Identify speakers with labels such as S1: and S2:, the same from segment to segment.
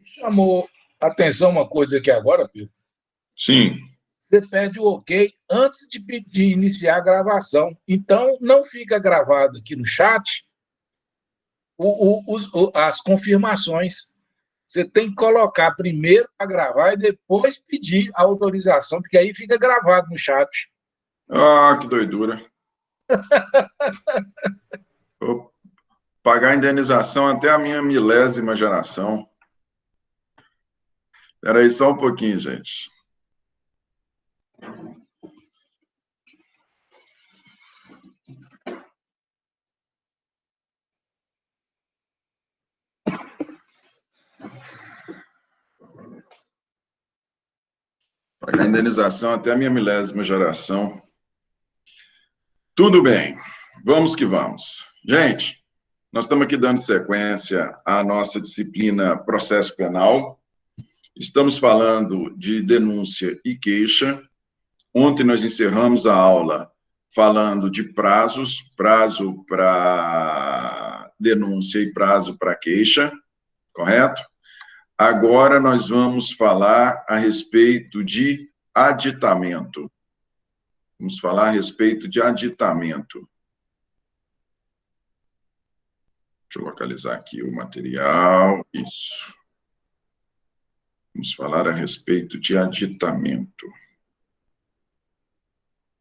S1: Chamou atenção uma coisa aqui agora, Pedro.
S2: Sim.
S1: Você pede o ok antes de iniciar a gravação. Então, não fica gravado aqui no chat as confirmações. Você tem que colocar primeiro para gravar e depois pedir a autorização, porque aí fica gravado no chat.
S2: Ah, que doidura. Vou pagar a indenização até a minha 1000ª geração. Espera aí só um pouquinho, gente. Pagar a indenização até a minha 1000ª geração. Tudo bem, vamos que vamos. Gente, nós estamos aqui dando sequência à nossa disciplina Processo Penal. Estamos falando de denúncia e queixa. Ontem nós encerramos a aula falando de prazos, prazo para denúncia e prazo para queixa, correto? Agora nós vamos falar a respeito de aditamento. Vamos falar a respeito de aditamento. Deixa eu localizar aqui o material. Isso. Vamos falar a respeito de aditamento.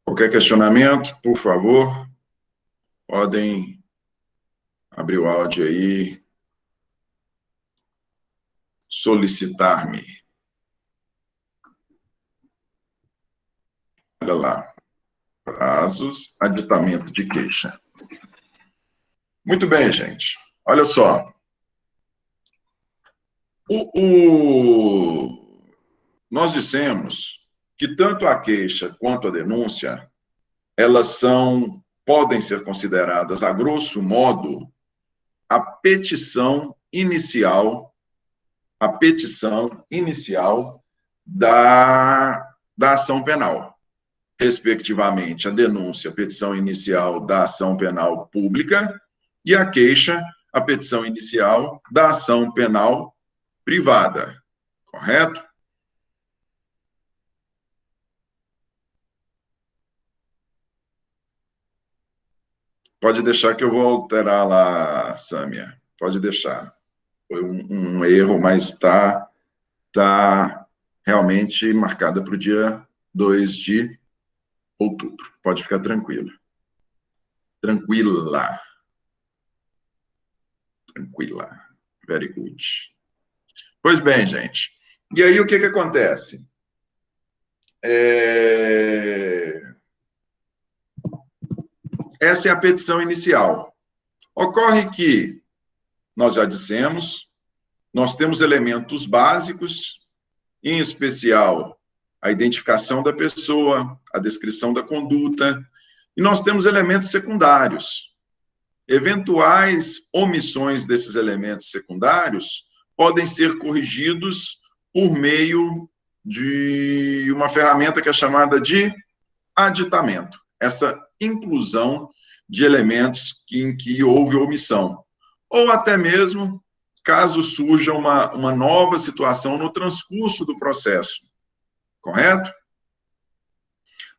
S2: Qualquer questionamento, por favor, podem abrir o áudio aí, solicitar-me. Olha lá, prazos, aditamento de queixa. Muito bem, gente. Olha só. Nós dissemos que tanto a queixa quanto a denúncia, elas podem ser consideradas, a grosso modo, a petição inicial da ação penal. Respectivamente, a denúncia, a petição inicial da ação penal pública, e a queixa, a petição inicial da ação penal privada. Correto? Pode deixar que eu vou alterar lá, Sâmia. Pode deixar. Foi um erro, mas está realmente marcada para o dia 2 de outubro. Pode ficar tranquilo. Tranquila. Very good. Pois bem, gente. E aí, o que acontece? Essa é a petição inicial. Ocorre que, nós já dissemos, nós temos elementos básicos, em especial a identificação da pessoa, a descrição da conduta, e nós temos elementos secundários. Eventuais omissões desses elementos secundários podem ser corrigidos por meio de uma ferramenta que é chamada de aditamento. Essa inclusão de elementos em que houve omissão. Ou até mesmo, caso surja uma nova situação no transcurso do processo. Correto?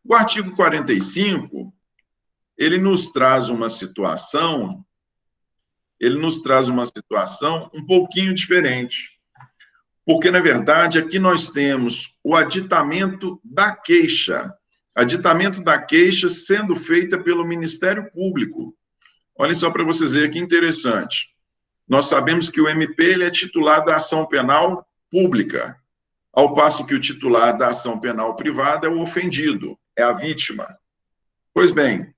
S2: O artigo 45, ele nos traz uma situação um pouquinho diferente. Porque, na verdade, aqui nós temos o aditamento da queixa. Aditamento da queixa sendo feita pelo Ministério Público. Olhem só para vocês verem que interessante. Nós sabemos que o MP ele é titular da ação penal pública, ao passo que o titular da ação penal privada é o ofendido, é a vítima. Pois bem,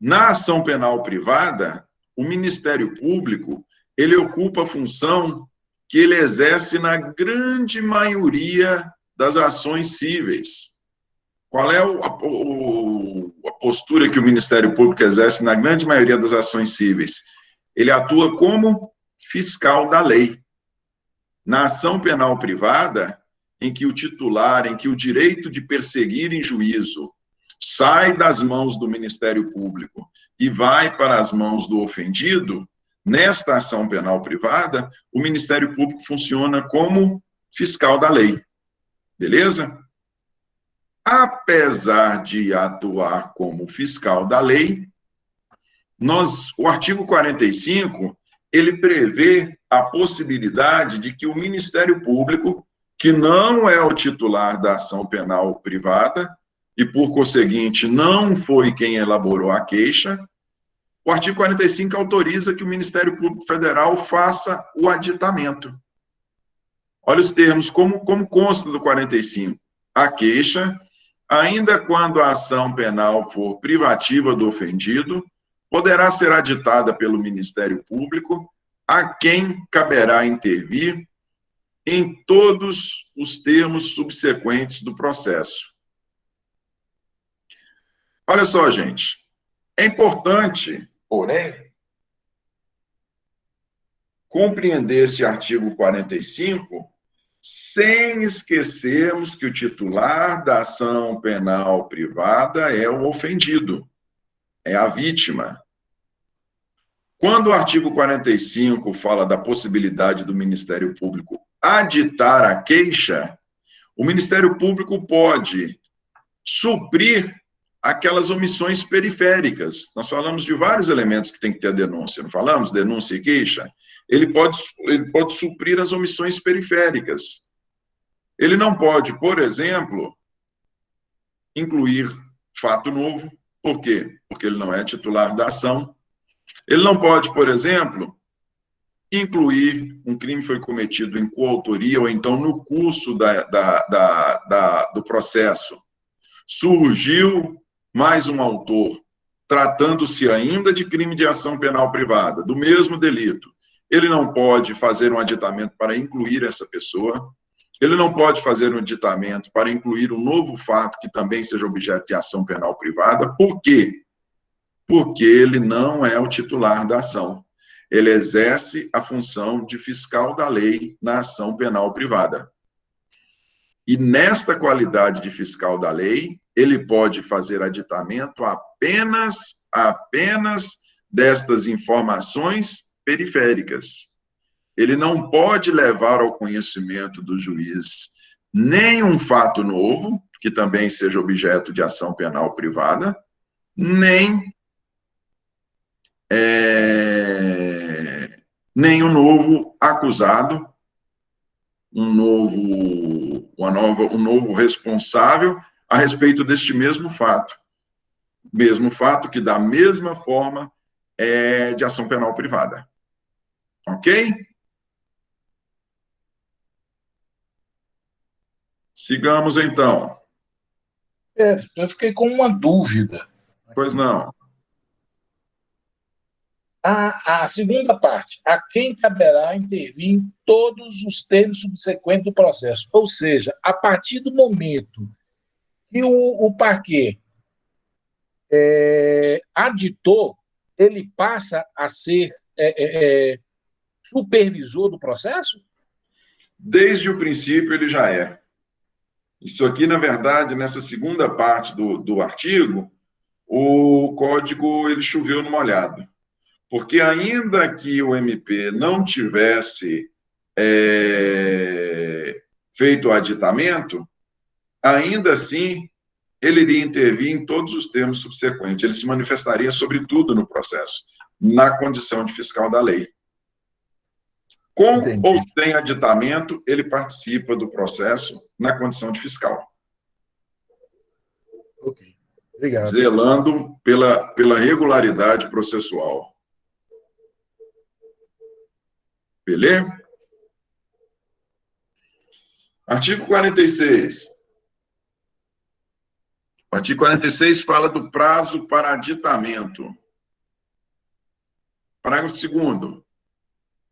S2: na ação penal privada, o Ministério Público ele ocupa a função que ele exerce na grande maioria das ações cíveis. Qual é a postura que o Ministério Público exerce na grande maioria das ações cíveis? Ele atua como fiscal da lei. Na ação penal privada, em que o titular, em que o direito de perseguir em juízo sai das mãos do Ministério Público e vai para as mãos do ofendido, nesta ação penal privada, o Ministério Público funciona como fiscal da lei. Beleza? Apesar de atuar como fiscal da lei, o artigo 45, ele prevê a possibilidade de que o Ministério Público, que não é o titular da ação penal privada, e, por conseguinte, não foi quem elaborou a queixa, o artigo 45 autoriza que o Ministério Público Federal faça o aditamento. Olha os termos, como consta do 45. A queixa, ainda quando a ação penal for privativa do ofendido, poderá ser aditada pelo Ministério Público, a quem caberá intervir em todos os termos subsequentes do processo. Olha só, gente, é importante, porém, compreender esse artigo 45 sem esquecermos que o titular da ação penal privada é o ofendido, é a vítima. Quando o artigo 45 fala da possibilidade do Ministério Público aditar a queixa, o Ministério Público pode suprir aquelas omissões periféricas. Nós falamos de vários elementos que tem que ter a denúncia, não falamos? Denúncia e queixa. Ele pode suprir as omissões periféricas. Ele não pode, por exemplo, incluir fato novo. Por quê? Porque ele não é titular da ação. Ele não pode, por exemplo, incluir um crime que foi cometido em coautoria ou então no curso do processo. Surgiu mais um autor, tratando-se ainda de crime de ação penal privada, do mesmo delito. Ele não pode fazer um aditamento para incluir essa pessoa, ele não pode fazer um aditamento para incluir um novo fato que também seja objeto de ação penal privada. Por quê? Porque ele não é o titular da ação. Ele exerce a função de fiscal da lei na ação penal privada. E nesta qualidade de fiscal da lei, ele pode fazer aditamento apenas destas informações periféricas. Ele não pode levar ao conhecimento do juiz nem um fato novo, que também seja objeto de ação penal privada, nem um novo acusado, um novo responsável a respeito deste mesmo fato. Mesmo fato que, da mesma forma, é de ação penal privada. Ok? Sigamos, então.
S1: Eu fiquei com uma dúvida.
S2: Pois não.
S1: A segunda parte, a quem caberá intervir em todos os termos subsequentes do processo. Ou seja, a partir do momento que o parquê aditou, ele passa a ser supervisor do processo?
S2: Desde o princípio, ele já é. Isso aqui, na verdade, nessa segunda parte do artigo, o código ele choveu no molhado. Porque ainda que o MP não tivesse feito o aditamento, ainda assim, ele iria intervir em todos os termos subsequentes. Ele se manifestaria sobre tudo no processo, na condição de fiscal da lei. Com Entendi. Ou sem aditamento, ele participa do processo na condição de fiscal.
S1: Ok, obrigado.
S2: Zelando pela regularidade processual. Beleza? Artigo 46. O artigo 46 fala do prazo para aditamento. Parágrafo 2º.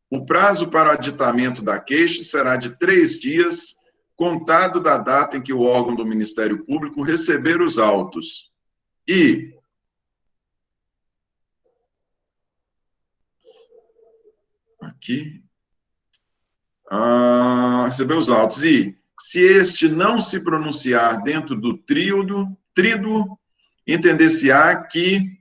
S2: O prazo para o aditamento da queixa será de 3 dias, contado da data em que o órgão do Ministério Público receber os autos. E aqui receber os autos. E se este não se pronunciar dentro do tríduo, entender-se-á que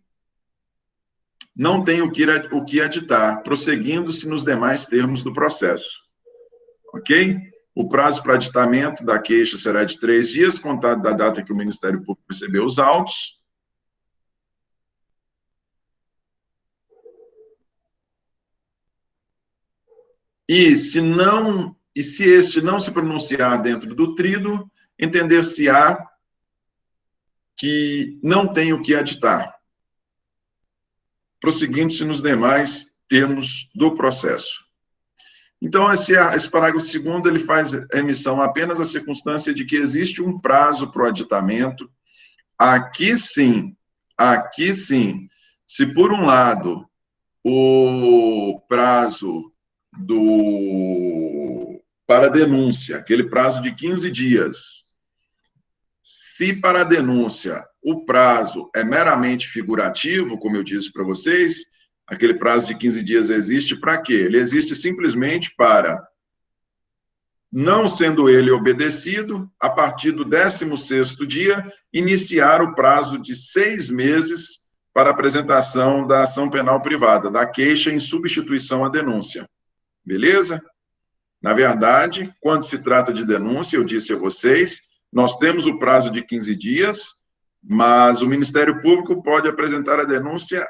S2: não tem o que aditar, prosseguindo-se nos demais termos do processo. Ok? O prazo para aditamento da queixa será de 3 dias, contado da data que o Ministério Público recebeu os autos. E se este não se pronunciar dentro do tríduo, entender-se-á que não tem o que aditar, prosseguindo-se nos demais termos do processo. Então, esse parágrafo 2º, ele faz emissão apenas à circunstância de que existe um prazo para o aditamento. Aqui sim, se por um lado o prazo para a denúncia, aquele prazo de 15 dias, se para a denúncia o prazo é meramente figurativo, como eu disse para vocês, aquele prazo de 15 dias existe para quê? Ele existe simplesmente para, não sendo ele obedecido, a partir do 16º dia, iniciar o prazo de 6 meses para apresentação da ação penal privada, da queixa em substituição à denúncia. Beleza? Na verdade, quando se trata de denúncia, eu disse a vocês, nós temos o prazo de 15 dias, mas o Ministério Público pode apresentar a denúncia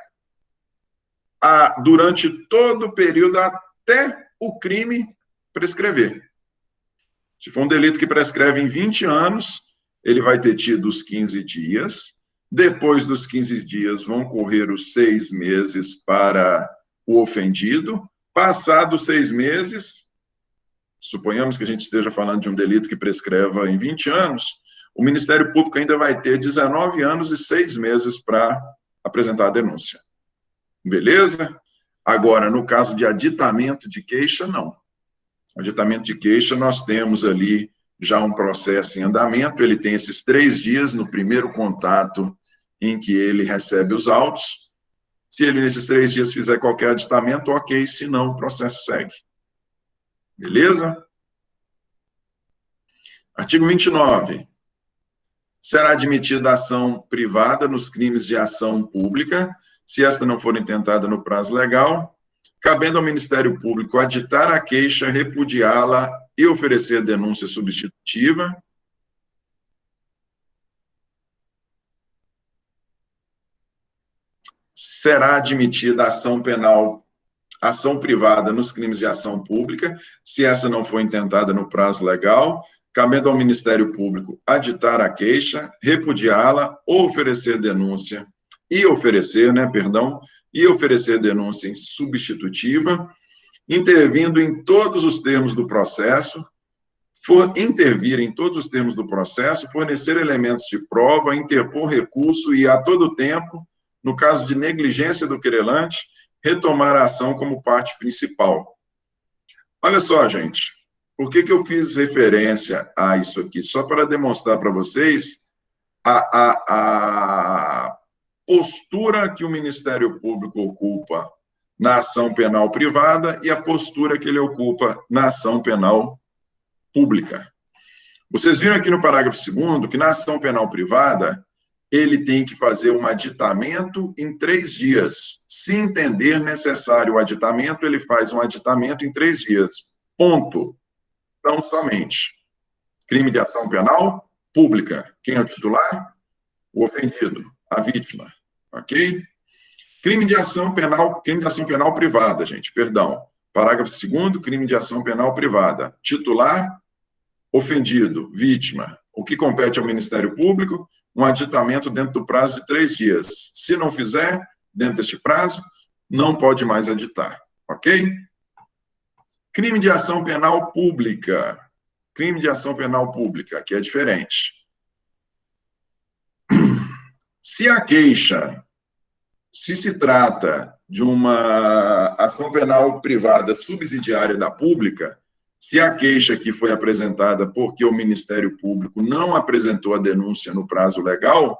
S2: durante todo o período até o crime prescrever. Se for um delito que prescreve em 20 anos, ele vai ter tido os 15 dias, depois dos 15 dias vão correr os 6 meses para o ofendido, passados 6 meses, suponhamos que a gente esteja falando de um delito que prescreva em 20 anos, o Ministério Público ainda vai ter 19 anos e 6 meses para apresentar a denúncia. Beleza? Agora, no caso de aditamento de queixa, não. Aditamento de queixa, nós temos ali já um processo em andamento, ele tem esses 3 dias no primeiro contato em que ele recebe os autos. Se ele, nesses 3 dias, fizer qualquer aditamento, ok, se não, o processo segue. Beleza? Artigo 29. Será admitida ação privada nos crimes de ação pública, se esta não for intentada no prazo legal, cabendo ao Ministério Público aditar a queixa, repudiá-la e oferecer denúncia substitutiva. Será admitida ação penal, ação privada nos crimes de ação pública, se essa não for intentada no prazo legal, cabendo ao Ministério Público aditar a queixa, repudiá-la ou oferecer denúncia e oferecer denúncia substitutiva, intervindo em todos os termos do processo, intervir em todos os termos do processo, fornecer elementos de prova, interpor recurso e, a todo tempo, no caso de negligência do querelante, retomar a ação como parte principal. Olha só, gente, por que eu fiz referência a isso aqui? Só para demonstrar para vocês a postura que o Ministério Público ocupa na ação penal privada e a postura que ele ocupa na ação penal pública. Vocês viram aqui no parágrafo 2º que na ação penal privada ele tem que fazer um aditamento em 3 dias. Se entender necessário o aditamento, ele faz um aditamento em 3 dias. Ponto. Então, somente. Crime de ação penal pública. Quem é o titular? O ofendido, a vítima. Ok? Crime de ação penal privada, gente, perdão. Parágrafo 2º, crime de ação penal privada. Titular, ofendido, vítima. O que compete ao Ministério Público? Um aditamento dentro do prazo de 3 dias. Se não fizer, dentro deste prazo, não pode mais aditar. Ok? Crime de ação penal pública. Crime de ação penal pública, que é diferente. Se se trata de uma ação penal privada subsidiária da pública, se a queixa que foi apresentada porque o Ministério Público não apresentou a denúncia no prazo legal,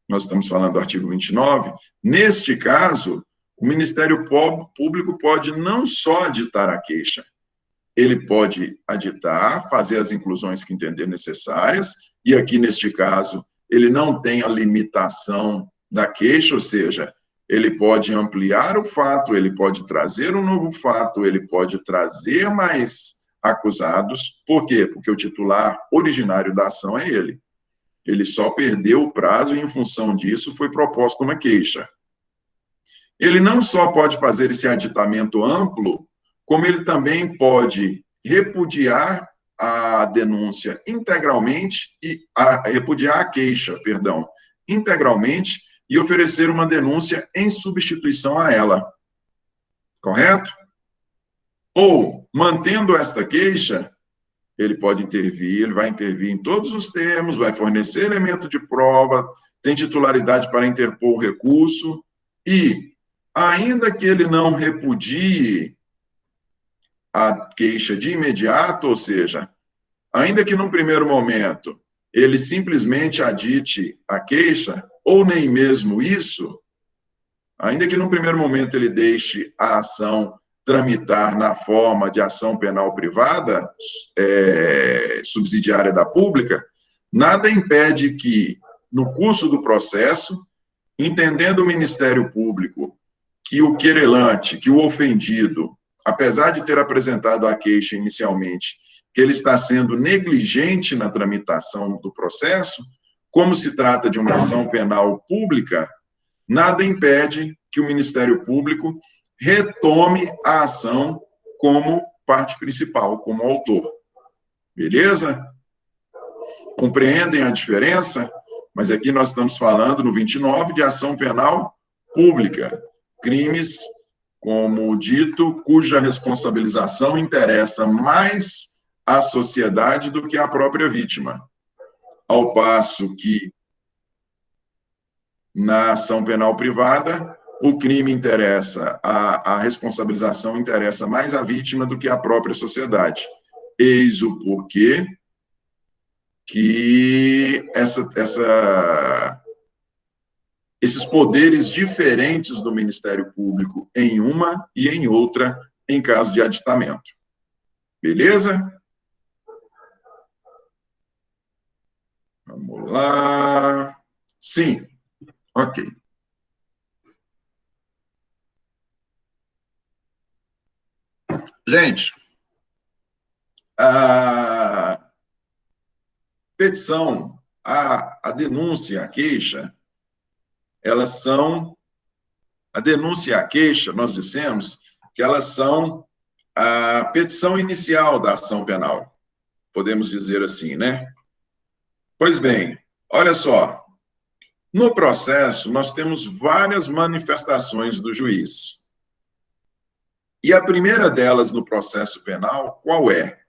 S2: nós estamos falando do artigo 29, neste caso, o Ministério Público pode não só aditar a queixa, ele pode aditar, fazer as inclusões que entender necessárias, e aqui, neste caso, ele não tem a limitação da queixa, ou seja, ele pode ampliar o fato, ele pode trazer um novo fato, ele pode trazer mais acusados. Por quê? Porque o titular originário da ação é ele. Ele só perdeu o prazo e, em função disso, foi proposta uma queixa. Ele não só pode fazer esse aditamento amplo, como ele também pode repudiar a denúncia integralmente, repudiar a queixa, perdão, integralmente, e oferecer uma denúncia em substituição a ela. Correto? Ou, mantendo esta queixa, ele pode intervir, ele vai intervir em todos os termos, vai fornecer elemento de prova, tem titularidade para interpor o recurso, e, ainda que ele não repudie a queixa de imediato, ou seja, ainda que num primeiro momento ele simplesmente adite a queixa, ou nem mesmo isso, ainda que num primeiro momento ele deixe a ação tramitar na forma de ação penal privada, subsidiária da pública, nada impede que, no curso do processo, entendendo o Ministério Público que o querelante, que o ofendido, apesar de ter apresentado a queixa inicialmente, que ele está sendo negligente na tramitação do processo, como se trata de uma ação penal pública, nada impede que o Ministério Público retome a ação como parte principal, como autor. Beleza? Compreendem a diferença? Mas aqui nós estamos falando, no 29, de ação penal pública. Crimes, como dito, cuja responsabilização interessa mais à sociedade do que à própria vítima. Ao passo que, na ação penal privada, o crime interessa, a responsabilização interessa mais à vítima do que à própria sociedade. Eis o porquê que esses poderes diferentes do Ministério Público em uma e em outra, em caso de aditamento. Beleza? Vamos lá. Sim. Ok. Gente, a petição, a denúncia, a queixa, elas são... A denúncia e a queixa, nós dissemos que elas são a petição inicial da ação penal. Podemos dizer assim, né? Pois bem, olha só. No processo, nós temos várias manifestações do juiz. E a primeira delas no processo penal, qual é?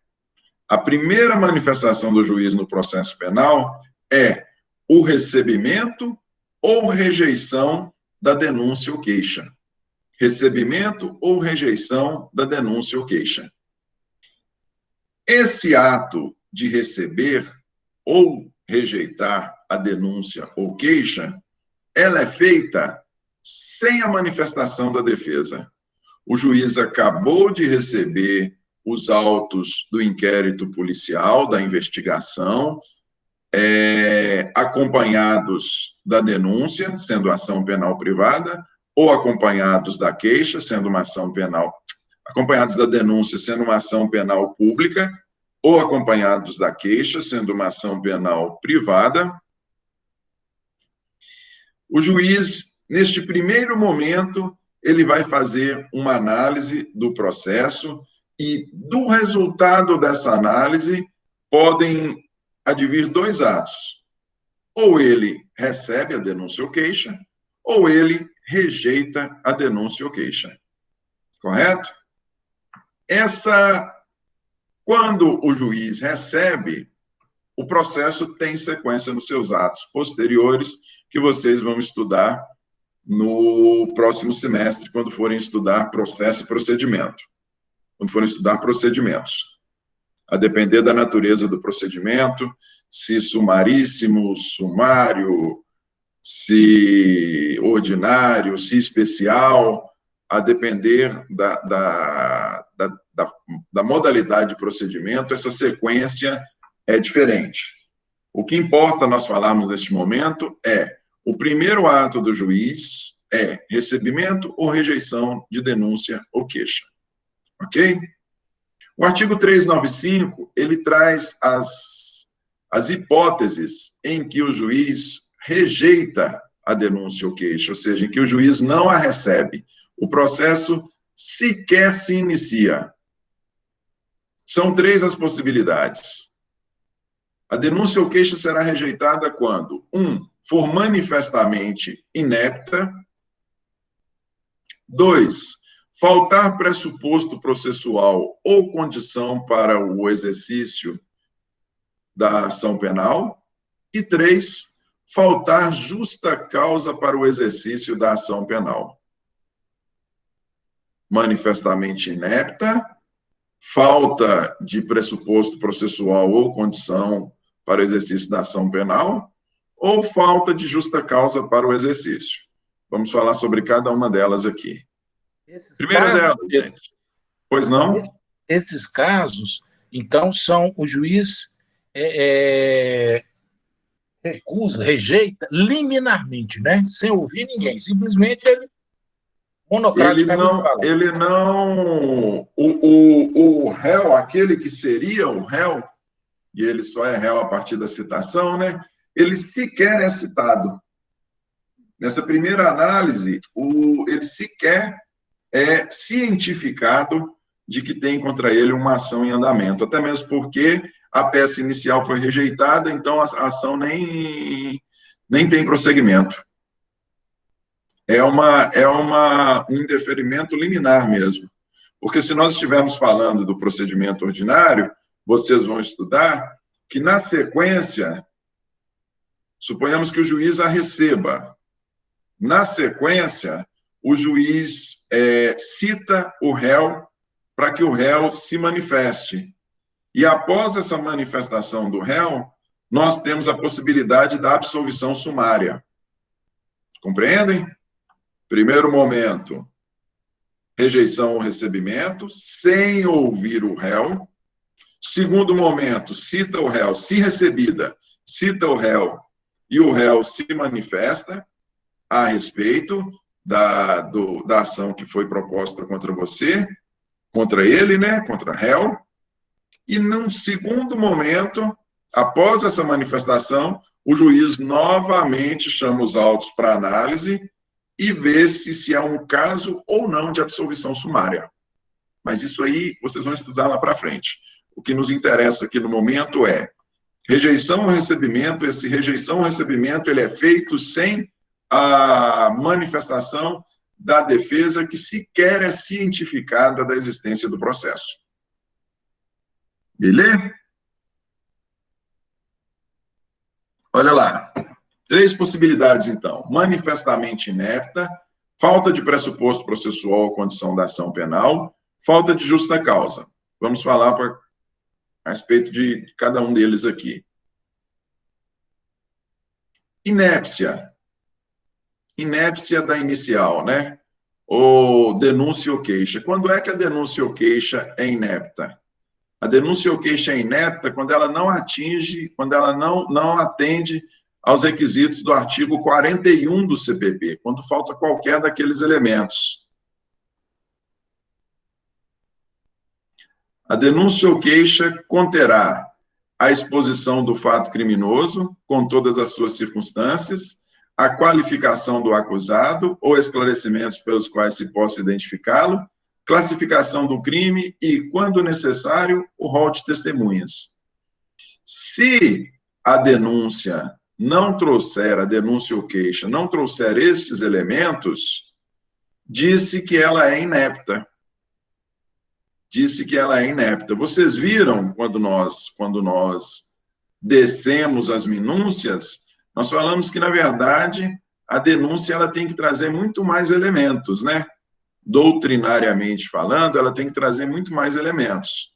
S2: A primeira manifestação do juiz no processo penal é o recebimento ou rejeição da denúncia ou queixa. Recebimento ou rejeição da denúncia ou queixa. Esse ato de receber ou rejeitar a denúncia ou queixa, ela é feita sem a manifestação da defesa. O juiz acabou de receber os autos do inquérito policial, da investigação, acompanhados da denúncia, sendo ação penal privada, ou acompanhados da queixa, sendo uma ação penal, acompanhados da denúncia, sendo uma ação penal pública, ou acompanhados da queixa, sendo uma ação penal privada. O juiz, neste primeiro momento, ele vai fazer uma análise do processo e, do resultado dessa análise, podem advir dois atos. Ou ele recebe a denúncia ou queixa, ou ele rejeita a denúncia ou queixa. Correto? Quando o juiz recebe, o processo tem sequência nos seus atos posteriores, que vocês vão estudar no próximo semestre, quando forem estudar processo e procedimento. Quando forem estudar procedimentos. A depender da natureza do procedimento, se sumaríssimo, sumário, se ordinário, se especial, a depender da modalidade de procedimento, essa sequência é diferente. O que importa nós falarmos neste momento é o primeiro ato do juiz é recebimento ou rejeição de denúncia ou queixa. Ok? O artigo 395, ele traz as hipóteses em que o juiz rejeita a denúncia ou queixa, ou seja, em que o juiz não a recebe. O processo sequer se inicia. São 3 as possibilidades. A denúncia ou queixa será rejeitada quando 1. For manifestamente inepta. 2. Faltar pressuposto processual ou condição para o exercício da ação penal. E 3. Faltar justa causa para o exercício da ação penal. Manifestamente inepta, falta de pressuposto processual ou condição para o exercício da ação penal, ou falta de justa causa para o exercício. Vamos falar sobre cada uma delas aqui. Primeira delas, gente. Pois não?
S1: Esses casos, então, são o juiz recusa, rejeita liminarmente, né? Sem ouvir ninguém. Simplesmente ele monocraticamente fala.
S2: Ele não... O réu, aquele que seria o réu, e ele só é réu a partir da citação, né? Ele sequer é citado. Nessa primeira análise, ele sequer é cientificado de que tem contra ele uma ação em andamento, até mesmo porque a peça inicial foi rejeitada, então a ação nem tem prosseguimento. É um indeferimento liminar mesmo. Porque se nós estivermos falando do procedimento ordinário, vocês vão estudar que, na sequência, suponhamos que o juiz a receba. Na sequência, o juiz cita o réu para que o réu se manifeste. E após essa manifestação do réu, nós temos a possibilidade da absolvição sumária. Compreendem? Primeiro momento, rejeição ou recebimento, sem ouvir o réu. Segundo momento, cita o réu, se recebida, cita o réu e o réu se manifesta a respeito da ação que foi proposta contra você, contra ele, né, contra o réu. E num segundo momento, após essa manifestação, o juiz novamente chama os autos para análise e vê se há um caso ou não de absolvição sumária. Mas isso aí vocês vão estudar lá para frente. O que nos interessa aqui no momento é rejeição ou recebimento. Esse rejeição ou recebimento ele é feito sem a manifestação da defesa que sequer é cientificada da existência do processo. Beleza? Olha lá. 3 possibilidades, então. Manifestamente inepta, falta de pressuposto processual ou condição da ação penal, falta de justa causa. Vamos falar a respeito de cada um deles aqui. Inépcia. Inépcia da inicial, né? Ou denúncia ou queixa. Quando é que a denúncia ou queixa é inepta? A denúncia ou queixa é inepta quando ela não atinge, quando ela não atende aos requisitos do artigo 41 do CPP, quando falta qualquer daqueles elementos. A denúncia ou queixa conterá a exposição do fato criminoso, com todas as suas circunstâncias, a qualificação do acusado ou esclarecimentos pelos quais se possa identificá-lo, classificação do crime e, quando necessário, o rol de testemunhas. Se a denúncia não trouxer, a denúncia ou queixa, não trouxer estes elementos, disse que ela é inepta. Disse que ela é inepta. Vocês viram, quando nós descemos as minúcias, nós falamos que, na verdade, a denúncia ela tem que trazer muito mais elementos, né? Doutrinariamente falando, ela tem que trazer muito mais elementos.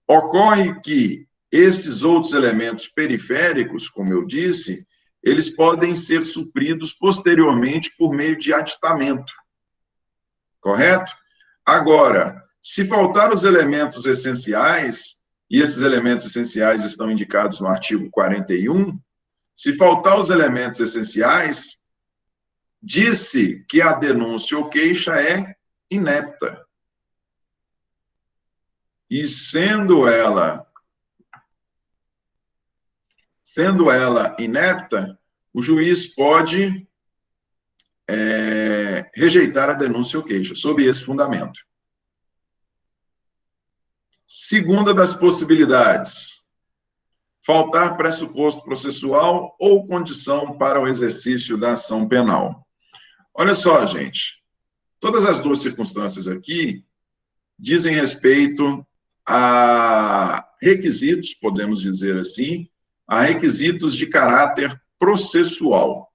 S2: Ocorre que estes outros elementos periféricos, como eu disse, eles podem ser supridos posteriormente por meio de aditamento. Correto? Agora, se faltar os elementos essenciais, e esses elementos essenciais estão indicados no artigo 41, se faltar os elementos essenciais, disse que a denúncia ou queixa é inepta. E sendo ela inepta, o juiz pode rejeitar a denúncia ou queixa, sob esse fundamento. Segunda das possibilidades, faltar pressuposto processual ou condição para o exercício da ação penal. Olha só, gente, todas as duas circunstâncias aqui dizem respeito a requisitos, podemos dizer assim, a requisitos de caráter processual.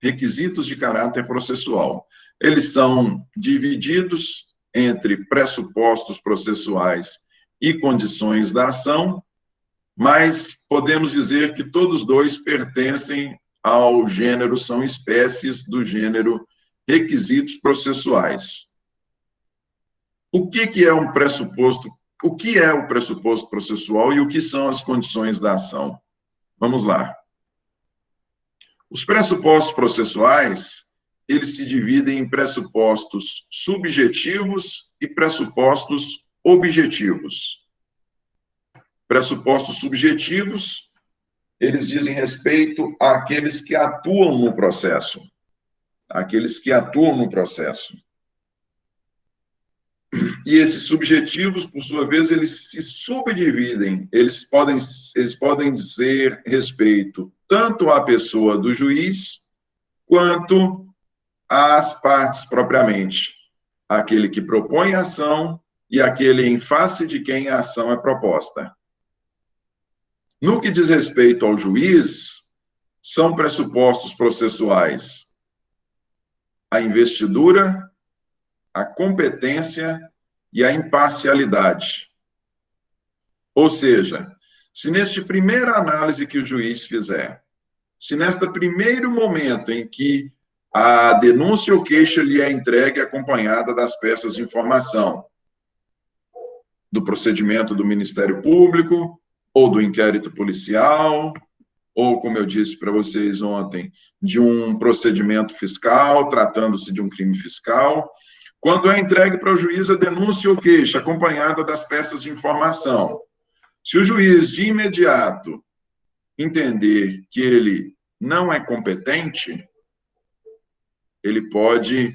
S2: Requisitos de caráter processual. Eles são divididos entre pressupostos processuais e condições da ação, mas podemos dizer que todos dois pertencem ao gênero, são espécies do gênero requisitos processuais. O que é um pressuposto? O que é o pressuposto processual e o que são as condições da ação? Vamos lá. Os pressupostos processuais, eles se dividem em pressupostos subjetivos e pressupostos objetivos. Pressupostos subjetivos, eles dizem respeito àqueles que atuam no processo. Aqueles que atuam no processo. E esses subjetivos, por sua vez, eles se subdividem, eles podem dizer respeito tanto à pessoa do juiz, quanto às partes propriamente. Aquele que propõe a ação e aquele em face de quem a ação é proposta. No que diz respeito ao juiz, são pressupostos processuais a investidura, a competência e a imparcialidade. Ou seja, se neste primeira análise que o juiz fizer, se neste primeiro momento em que a denúncia ou queixa lhe é entregue acompanhada das peças de informação, do procedimento do Ministério Público, ou do inquérito policial, ou, como eu disse para vocês ontem, de um procedimento fiscal, tratando-se de um crime fiscal, quando é entregue para o juiz a denúncia ou queixa acompanhada das peças de informação, se o juiz de imediato entender que ele não é competente, ele pode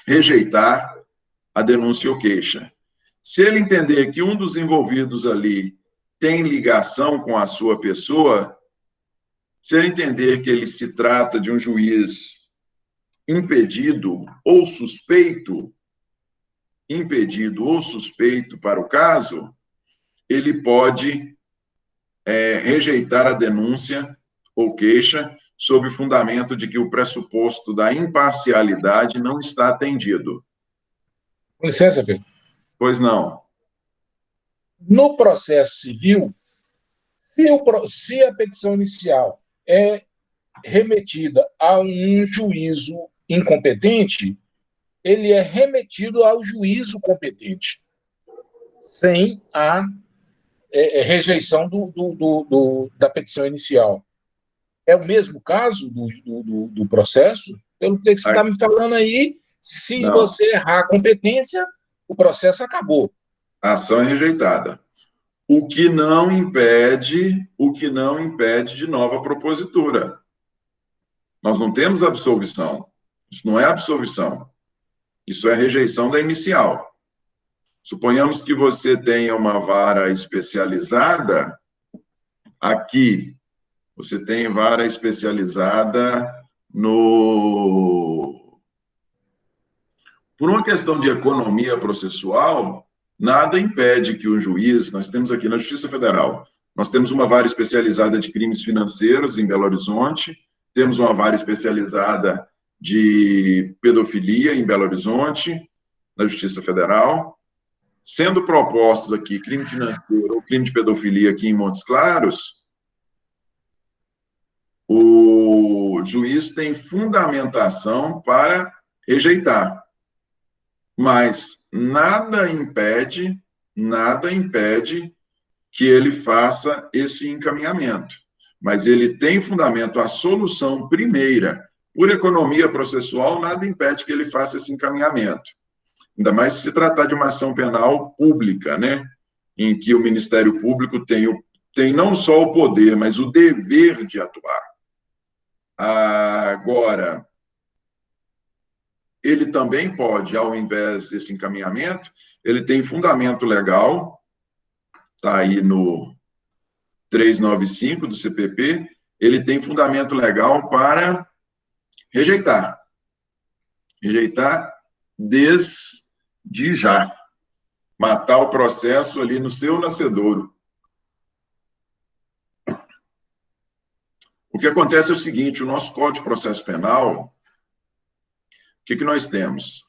S2: rejeitar a denúncia ou queixa. Se ele entender que um dos envolvidos ali tem ligação com a sua pessoa, se ele entender que ele se trata de um juiz impedido ou suspeito para o caso, ele pode rejeitar a denúncia ou queixa sob o fundamento de que o pressuposto da imparcialidade não está atendido.
S1: Com licença, Pedro.
S2: Pois não.
S1: No processo civil, se a petição inicial é remetida a um juízo incompetente, ele é remetido ao juízo competente, sem a rejeição da petição inicial. É o mesmo caso do processo? Pelo que você está me falando aí, se não. Você errar a competência, o processo acabou.
S2: A ação é rejeitada. O que não impede de nova propositura. Nós não temos absolvição. Isso não é absolvição. Isso é rejeição da inicial. Suponhamos que você tenha uma vara especializada. Aqui, você tem vara especializada Por uma questão de economia processual, nada impede que o juiz, nós temos aqui na Justiça Federal, nós temos uma vara especializada de crimes financeiros em Belo Horizonte, temos uma vara especializada de pedofilia em Belo Horizonte, na Justiça Federal, sendo propostos aqui crime financeiro ou crime de pedofilia aqui em Montes Claros, o juiz tem fundamentação para rejeitar. Mas nada impede que ele faça esse encaminhamento. mas ele tem fundamento. A solução primeira, por economia processual, nada impede que ele faça esse encaminhamento. Ainda mais se tratar de uma ação penal pública, né? Em que o Ministério Público tem não só o poder, mas o dever de atuar. Agora, ele também pode, ao invés desse encaminhamento, ele tem fundamento legal, está aí no 395 do CPP, ele tem fundamento legal para rejeitar. Rejeitar desde já. Matar o processo ali no seu nascedouro. O que acontece é o seguinte, o nosso Código de Processo Penal, o que nós temos?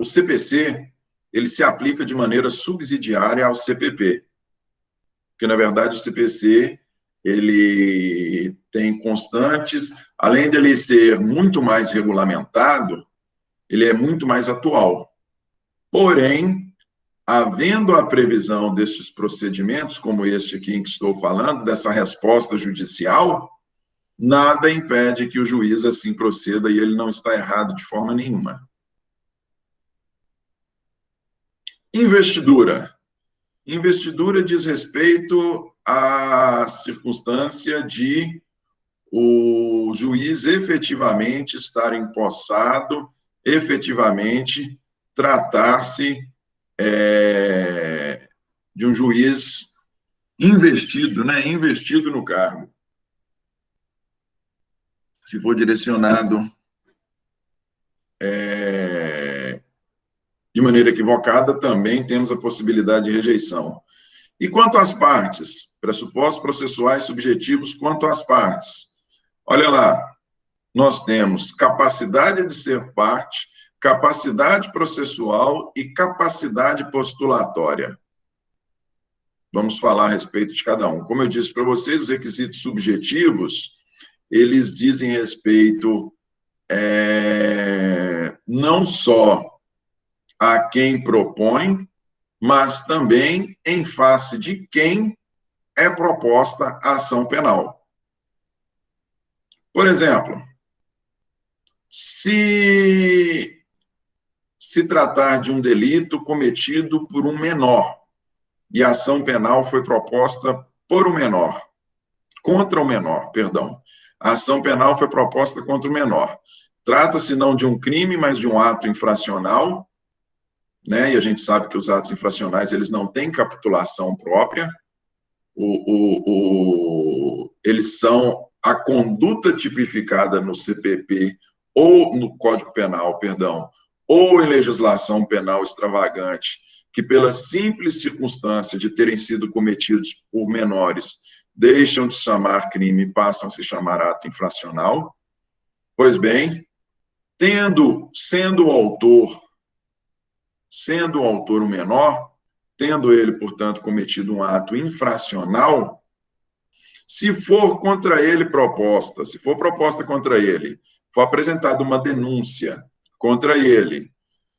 S2: O CPC, ele se aplica de maneira subsidiária ao CPP. Porque, na verdade, o CPC, ele tem constantes, além de ele ser muito mais regulamentado, ele é muito mais atual. Porém, havendo a previsão destes procedimentos, como este aqui em que estou falando, dessa resposta judicial, nada impede que o juiz assim proceda e ele não está errado de forma nenhuma. Investidura. Investidura diz respeito à circunstância de o juiz efetivamente estar empossado, efetivamente tratar-se de um juiz investido, né? Investido no cargo. Se for direcionado de maneira equivocada, também temos a possibilidade de rejeição. E quanto às partes? Pressupostos processuais subjetivos quanto às partes. Olha lá, nós temos capacidade de ser parte, capacidade processual e capacidade postulatória. Vamos falar a respeito de cada um. Como eu disse para vocês, os requisitos subjetivos, eles dizem respeito não só a quem propõe, mas também em face de quem é proposta a ação penal. Por exemplo, se tratar de um delito cometido por um menor, e a ação penal foi proposta por um menor, contra o menor, perdão. A ação penal foi proposta contra o menor. Trata-se não de um crime, mas de um ato infracional, né? E a gente sabe que os atos infracionais, eles não têm capitulação própria, eles são a conduta tipificada no CPP, ou no Código Penal, perdão, ou em legislação penal extravagante, que pela simples circunstância de terem sido cometidos por menores, deixam de se chamar crime e passam a se chamar ato infracional. Pois bem, sendo o autor o menor, tendo ele, portanto, cometido um ato infracional, se for proposta contra ele, for apresentada uma denúncia contra ele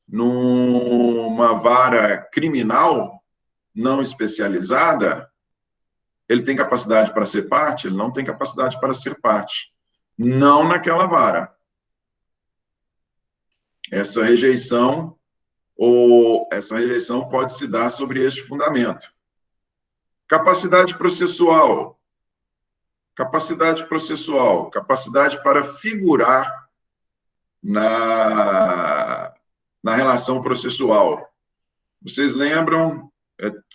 S2: numa vara criminal não especializada, ele tem capacidade para ser parte? Ele não tem capacidade para ser parte. Não naquela vara. Essa rejeição pode se dar sobre este fundamento. Capacidade processual. Capacidade para figurar na relação processual. Vocês lembram,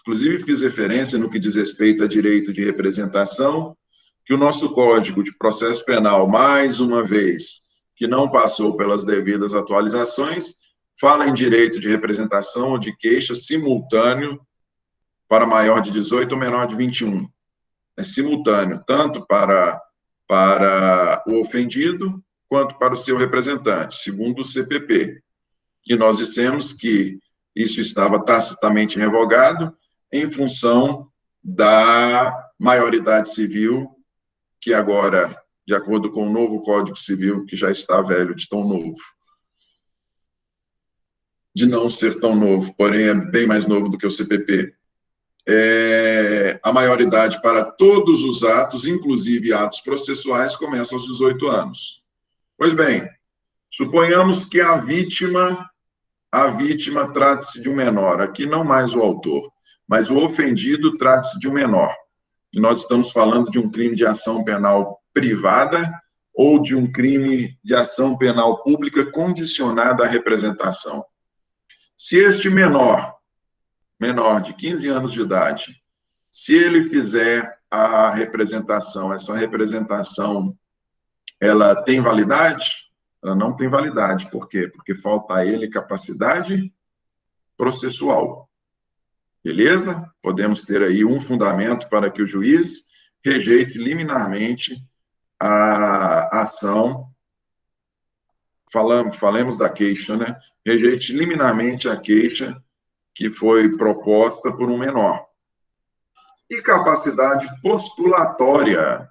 S2: inclusive fiz referência no que diz respeito a direito de representação, que o nosso Código de Processo Penal, mais uma vez, que não passou pelas devidas atualizações, fala em direito de representação ou de queixa simultâneo para maior de 18 ou menor de 21. É simultâneo, tanto para o ofendido, quanto para o seu representante, segundo o CPP. E nós dissemos que isso estava tacitamente revogado em função da maioridade civil, que agora, de acordo com o novo Código Civil, que já está velho de tão novo, de não ser tão novo, porém é bem mais novo do que o CPP, a maioridade para todos os atos, inclusive atos processuais, começa aos 18 anos. Pois bem, suponhamos que a vítima trate-se de um menor, aqui não mais o autor, mas o ofendido trate-se de um menor. E nós estamos falando de um crime de ação penal privada ou de um crime de ação penal pública condicionada à representação. Se este menor de 15 anos de idade, se ele fizer a representação, essa representação, ela tem validade? Ela não tem validade. Por quê? Porque falta a ele capacidade processual. Beleza? Podemos ter aí um fundamento para que o juiz rejeite liminarmente a ação. Falemos da queixa, né? Rejeite liminarmente a queixa que foi proposta por um menor. E capacidade postulatória.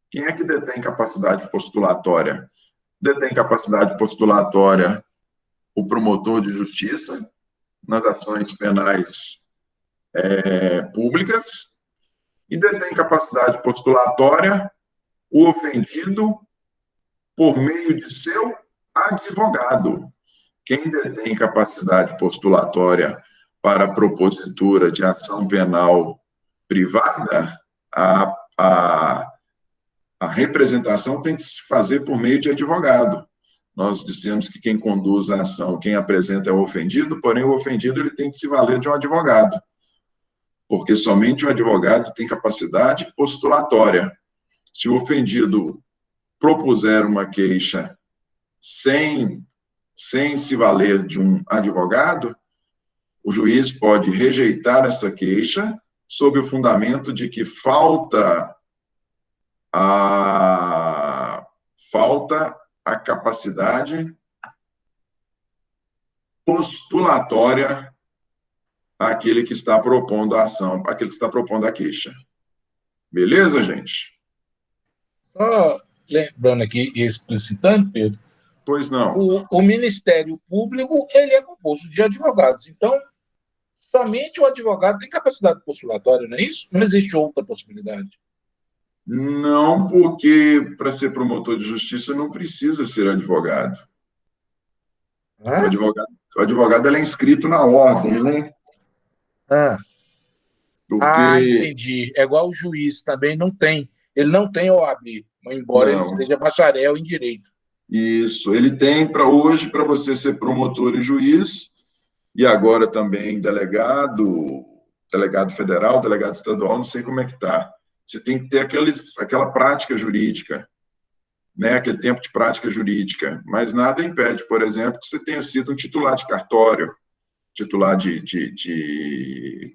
S2: Quem é que detém capacidade postulatória? Detém capacidade postulatória o promotor de justiça nas ações penais públicas e detém capacidade postulatória o ofendido por meio de seu advogado. Quem detém capacidade postulatória para a propositura de ação penal privada, a representação tem que se fazer por meio de advogado. Nós dissemos que quem conduz a ação, quem apresenta é o ofendido, porém o ofendido ele tem que se valer de um advogado, porque somente o advogado tem capacidade postulatória. Se o ofendido propuser uma queixa sem se valer de um advogado, o juiz pode rejeitar essa queixa sob o fundamento de que falta a capacidade postulatória àquele que está propondo a ação, àquele que está propondo a queixa. Beleza, gente?
S1: Só lembrando aqui e explicitando, Pedro,
S2: Pois não.
S1: o Ministério Público ele é composto de advogados. Então, somente o advogado tem capacidade postulatória, não é isso? Não existe outra possibilidade.
S2: Não, porque para ser promotor de justiça não precisa ser advogado. O advogado ele é inscrito na ordem, né?
S1: Entendi. É igual o juiz também não tem. Ele não tem OAB, embora ele seja bacharel em direito.
S2: Isso. Ele tem para hoje, para você ser promotor e juiz, e agora também delegado federal, delegado estadual, não sei como é que está. Você tem que ter aquela prática jurídica, né? Aquele tempo de prática jurídica. Mas nada impede, por exemplo, que você tenha sido um titular de cartório,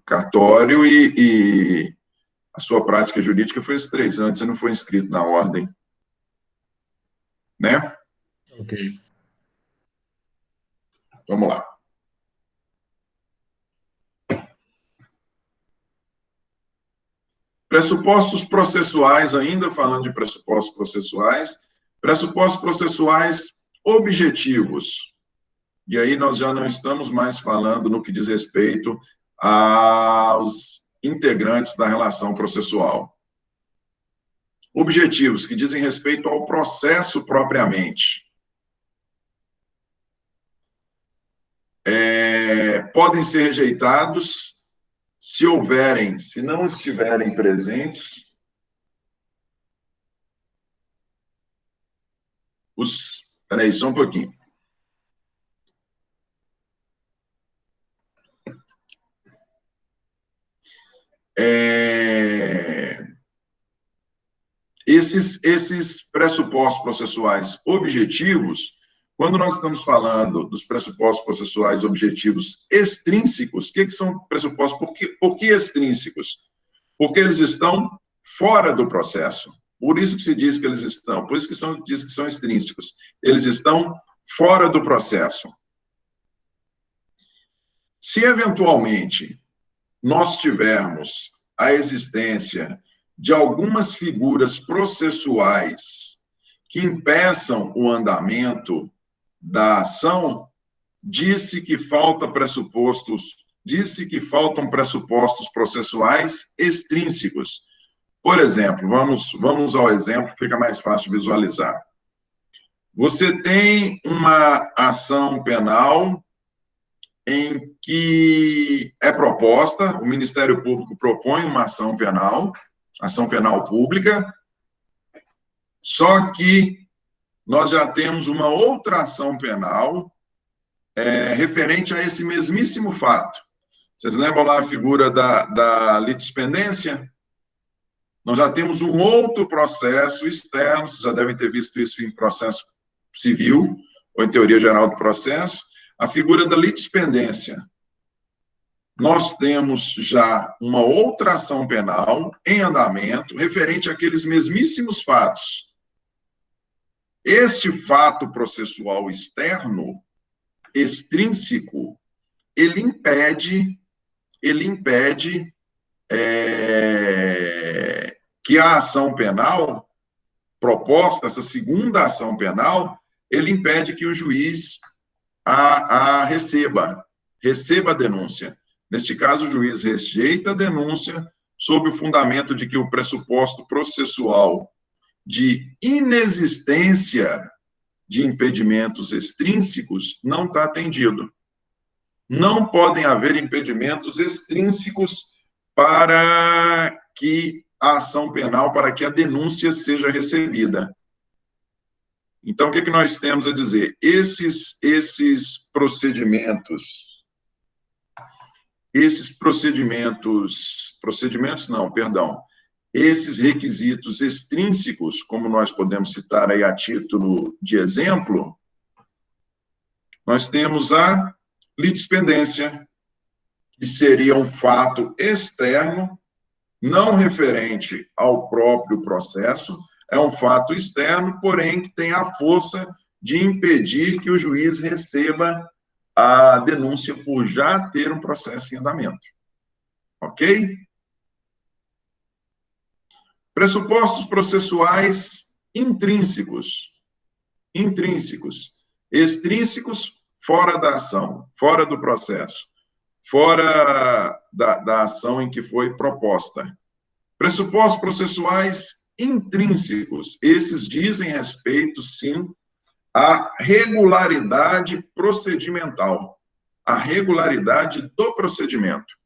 S2: cartório e a sua prática jurídica foi esses 3 anos, você não foi inscrito na ordem. Né?
S1: Ok.
S2: Vamos lá. Pressupostos processuais, ainda falando de pressupostos processuais objetivos. E aí nós já não estamos mais falando no que diz respeito aos integrantes da relação processual. Objetivos que dizem respeito ao processo propriamente. Podem ser rejeitados se não estiverem presentes Peraí, só um pouquinho. Esses pressupostos processuais objetivos, quando nós estamos falando dos pressupostos processuais objetivos extrínsecos, o que são pressupostos? Por que extrínsecos? Porque eles estão fora do processo. Por isso que se diz que eles estão, por isso que diz que são extrínsecos. Eles estão fora do processo. Se, eventualmente, nós tivermos a existência de algumas figuras processuais que impeçam o andamento da ação, disse que falta pressupostos disse que faltam pressupostos processuais extrínsecos. Por exemplo, vamos ao exemplo, fica mais fácil visualizar. Você tem uma ação penal em que é proposta, o Ministério Público propõe uma ação penal pública, só que nós já temos uma outra ação penal referente a esse mesmíssimo fato. Vocês lembram lá a figura da litispendência? Nós já temos um outro processo externo, vocês já devem ter visto isso em processo civil, ou em teoria geral do processo, a figura da litispendência. Nós temos já uma outra ação penal em andamento, referente àqueles mesmíssimos fatos. Este fato processual externo, extrínseco, ele impede que a ação penal proposta, essa segunda ação penal, ele impede que o juiz receba a denúncia. Neste caso, o juiz rejeita a denúncia sob o fundamento de que o pressuposto processual de inexistência de impedimentos extrínsecos não está atendido. Não podem haver impedimentos extrínsecos para que a ação penal, para que a denúncia seja recebida. Então, o que nós temos a dizer? Esses procedimentos esses requisitos extrínsecos, como nós podemos citar aí a título de exemplo, nós temos a litispendência, que seria um fato externo, não referente ao próprio processo, é um fato externo, porém que tem a força de impedir que o juiz receba a denúncia por já ter um processo em andamento. Ok? Pressupostos processuais intrínsecos. Extrínsecos, fora da ação, fora do processo, fora da ação em que foi proposta. Pressupostos processuais intrínsecos. Esses dizem respeito, sim, à regularidade procedimental, à regularidade do procedimento.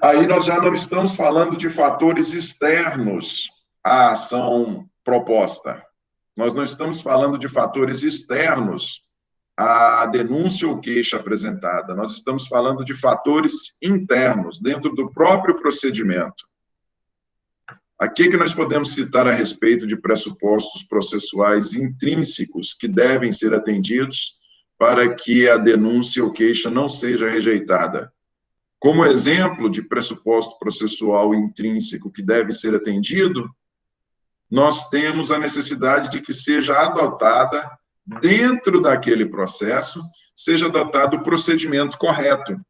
S2: Aí nós já não estamos falando de fatores externos à ação proposta. Nós não estamos falando de fatores externos à denúncia ou queixa apresentada. Nós estamos falando de fatores internos, dentro do próprio procedimento. Aqui que nós podemos citar a respeito de pressupostos processuais intrínsecos que devem ser atendidos para que a denúncia ou queixa não seja rejeitada. Como exemplo de pressuposto processual intrínseco que deve ser atendido, nós temos a necessidade de que seja adotada, dentro daquele processo, seja adotado o procedimento correto.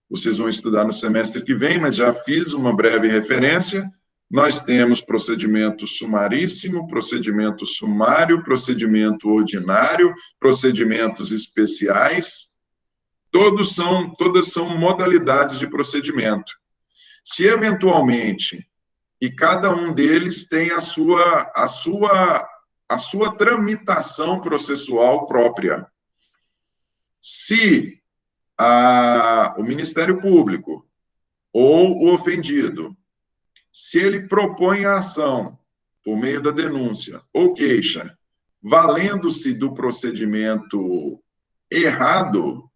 S2: Vocês vão estudar no semestre que vem, mas já fiz uma breve referência. Nós temos procedimento sumaríssimo, procedimento sumário, procedimento ordinário, procedimentos especiais. Todas são modalidades de procedimento. Se, eventualmente, e cada um deles tem a sua tramitação processual própria. Se o Ministério Público ou o ofendido, se ele propõe a ação por meio da denúncia ou queixa, valendo-se do procedimento errado,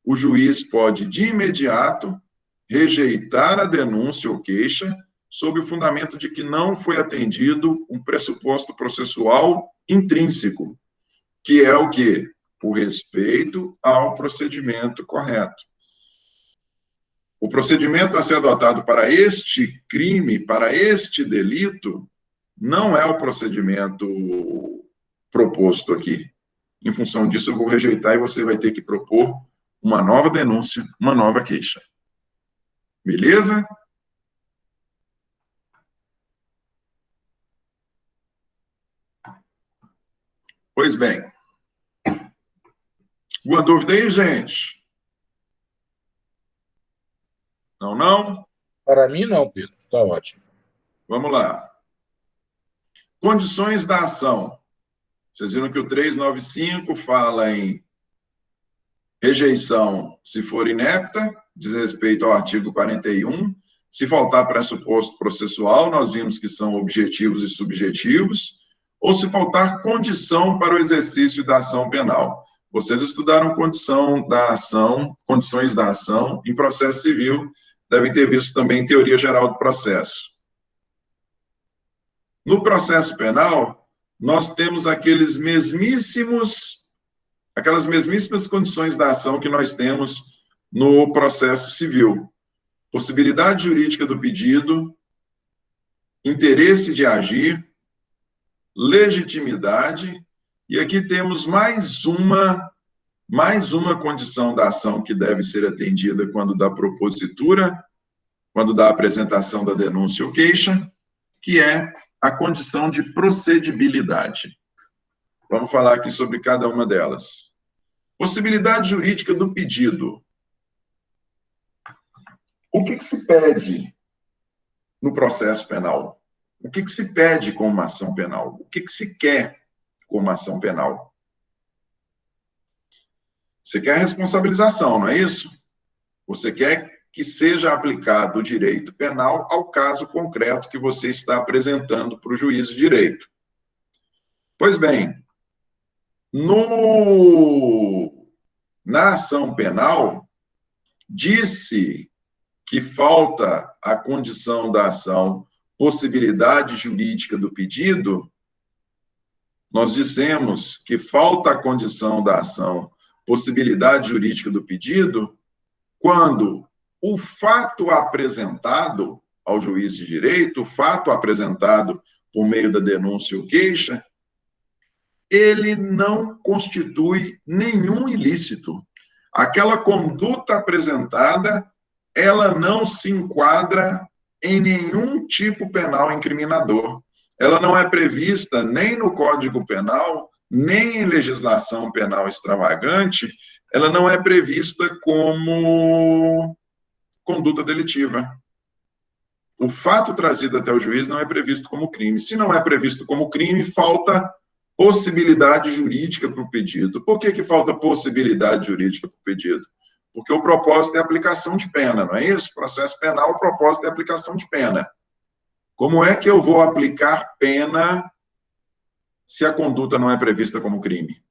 S2: o juiz pode, de imediato, rejeitar a denúncia ou queixa sob o fundamento de que não foi atendido um pressuposto processual intrínseco, que é o quê? O respeito ao procedimento correto. O procedimento a ser adotado para este crime, para este delito, não é o procedimento proposto aqui. Em função disso, eu vou rejeitar e você vai ter que propor uma nova denúncia, uma nova queixa. Beleza? Pois bem, Alguma dúvida aí, gente? Não, não?
S1: Para mim, não, Pedro. Está ótimo.
S2: Vamos lá. Condições da ação. Vocês viram que o 395 fala em rejeição se for inepta, diz respeito ao artigo 41. Se faltar pressuposto processual, nós vimos que são objetivos e subjetivos, ou se faltar condição para o exercício da ação penal. Vocês estudaram condições da ação em processo civil, devem ter visto também teoria geral do processo. No processo penal, nós temos aquelas mesmíssimas condições da ação que nós temos no processo civil. Possibilidade jurídica do pedido, interesse de agir, legitimidade, e aqui temos mais uma condição da ação que deve ser atendida quando da propositura, quando da apresentação da denúncia ou queixa, que é a condição de procedibilidade. Vamos falar aqui sobre cada uma delas. Possibilidade jurídica do pedido. O que se pede no processo penal? O que se pede com uma ação penal? O que se quer com uma ação penal? Você quer responsabilização, não é isso? Você quer que seja aplicado o direito penal ao caso concreto que você está apresentando para o juiz de direito. Pois bem, na ação penal, disse que falta a condição da ação, possibilidade jurídica do pedido, nós dissemos que falta a condição da ação, possibilidade jurídica do pedido, quando o fato apresentado ao juiz de direito, o fato apresentado por meio da denúncia ou queixa, ele não constitui nenhum ilícito. Aquela conduta apresentada, ela não se enquadra em nenhum tipo penal incriminador. Ela não é prevista nem no Código Penal, nem em legislação penal extravagante, ela não é prevista como conduta delitiva. O fato trazido até o juiz não é previsto como crime. Se não é previsto como crime, falta possibilidade jurídica para o pedido. Por que falta possibilidade jurídica para o pedido? Porque o propósito é aplicação de pena, não é isso? Processo penal, o propósito é aplicação de pena. Como é que eu vou aplicar pena se a conduta não é prevista como crime?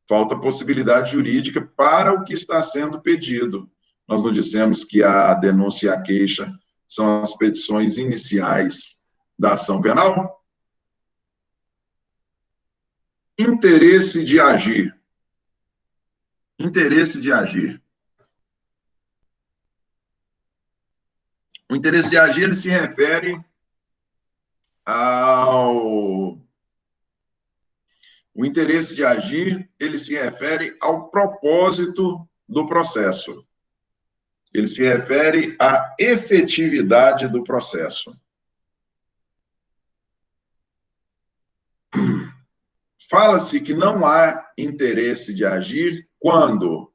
S2: Falta possibilidade jurídica para o que está sendo pedido. Nós não dissemos que a denúncia e a queixa são as petições iniciais da ação penal? Interesse de agir. Interesse de agir. O interesse de agir, ele se refere ao... O interesse de agir, ele se refere ao propósito do processo. Ele se refere à efetividade do processo. Fala-se que não há interesse de agir quando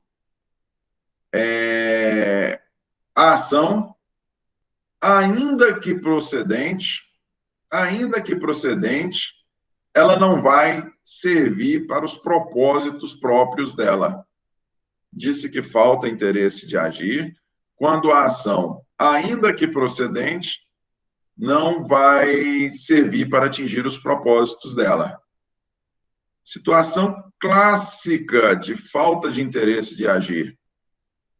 S2: a ação, ainda que procedente, ela não vai servir para os propósitos próprios dela. Disse que falta interesse de agir quando a ação, ainda que procedente, não vai servir para atingir os propósitos dela. Situação clássica de falta de interesse de agir.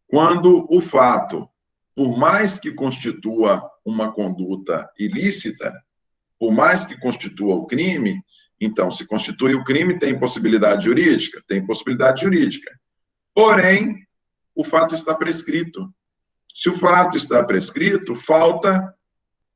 S2: Quando o fato, por mais que constitua uma conduta ilícita, por mais que constitua o crime, então, se constitui o crime, tem possibilidade jurídica? Tem possibilidade jurídica. Porém, o fato está prescrito. Se o fato está prescrito, falta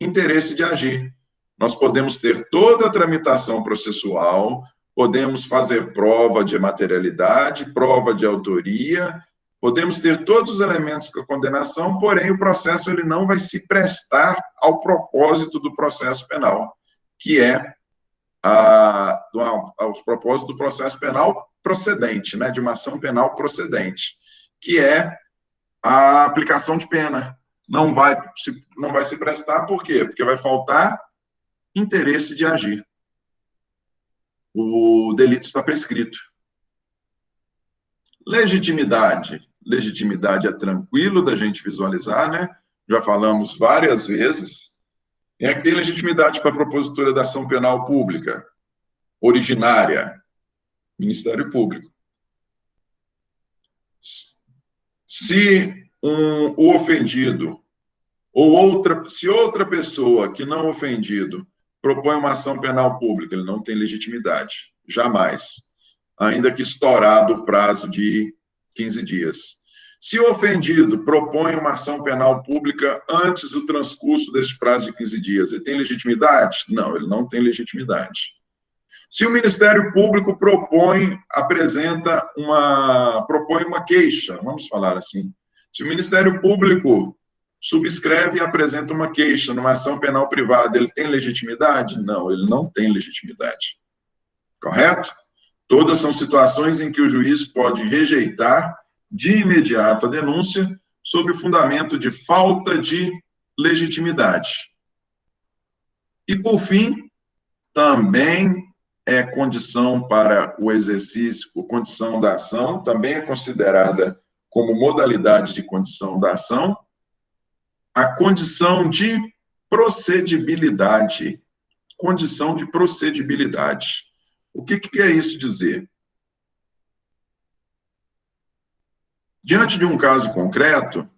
S2: interesse de agir. Nós podemos ter toda a tramitação processual, podemos fazer prova de materialidade, prova de autoria, podemos ter todos os elementos da condenação, porém o processo ele não vai se prestar ao propósito do processo penal, que é aos propósitos do processo penal procedente, né, de uma ação penal procedente, que é a aplicação de pena. Não vai se prestar, por quê? Porque vai faltar interesse de agir. O delito está prescrito. Legitimidade. Legitimidade é tranquilo da gente visualizar, né? Já falamos várias vezes. É que tem legitimidade para a propositura da ação penal pública, originária, Ministério Público. Se o ofendido, se outra pessoa que não ofendido propõe uma ação penal pública, ele não tem legitimidade, jamais, ainda que estourado o prazo de 15 dias. Se o ofendido propõe uma ação penal pública antes do transcurso desse prazo de 15 dias, ele tem legitimidade? Não, ele não tem legitimidade. Se o Ministério Público propõe uma queixa, vamos falar assim, se o Ministério Público subscreve e apresenta uma queixa numa ação penal privada, ele tem legitimidade? Não, ele não tem legitimidade. Correto? Todas são situações em que o juiz pode rejeitar de imediato a denúncia sob o fundamento de falta de legitimidade. E, por fim, também é condição para o exercício, condição da ação, também é considerada como modalidade de condição da ação, a condição de procedibilidade. Condição de procedibilidade. O que quer isso dizer? Diante de um caso concreto,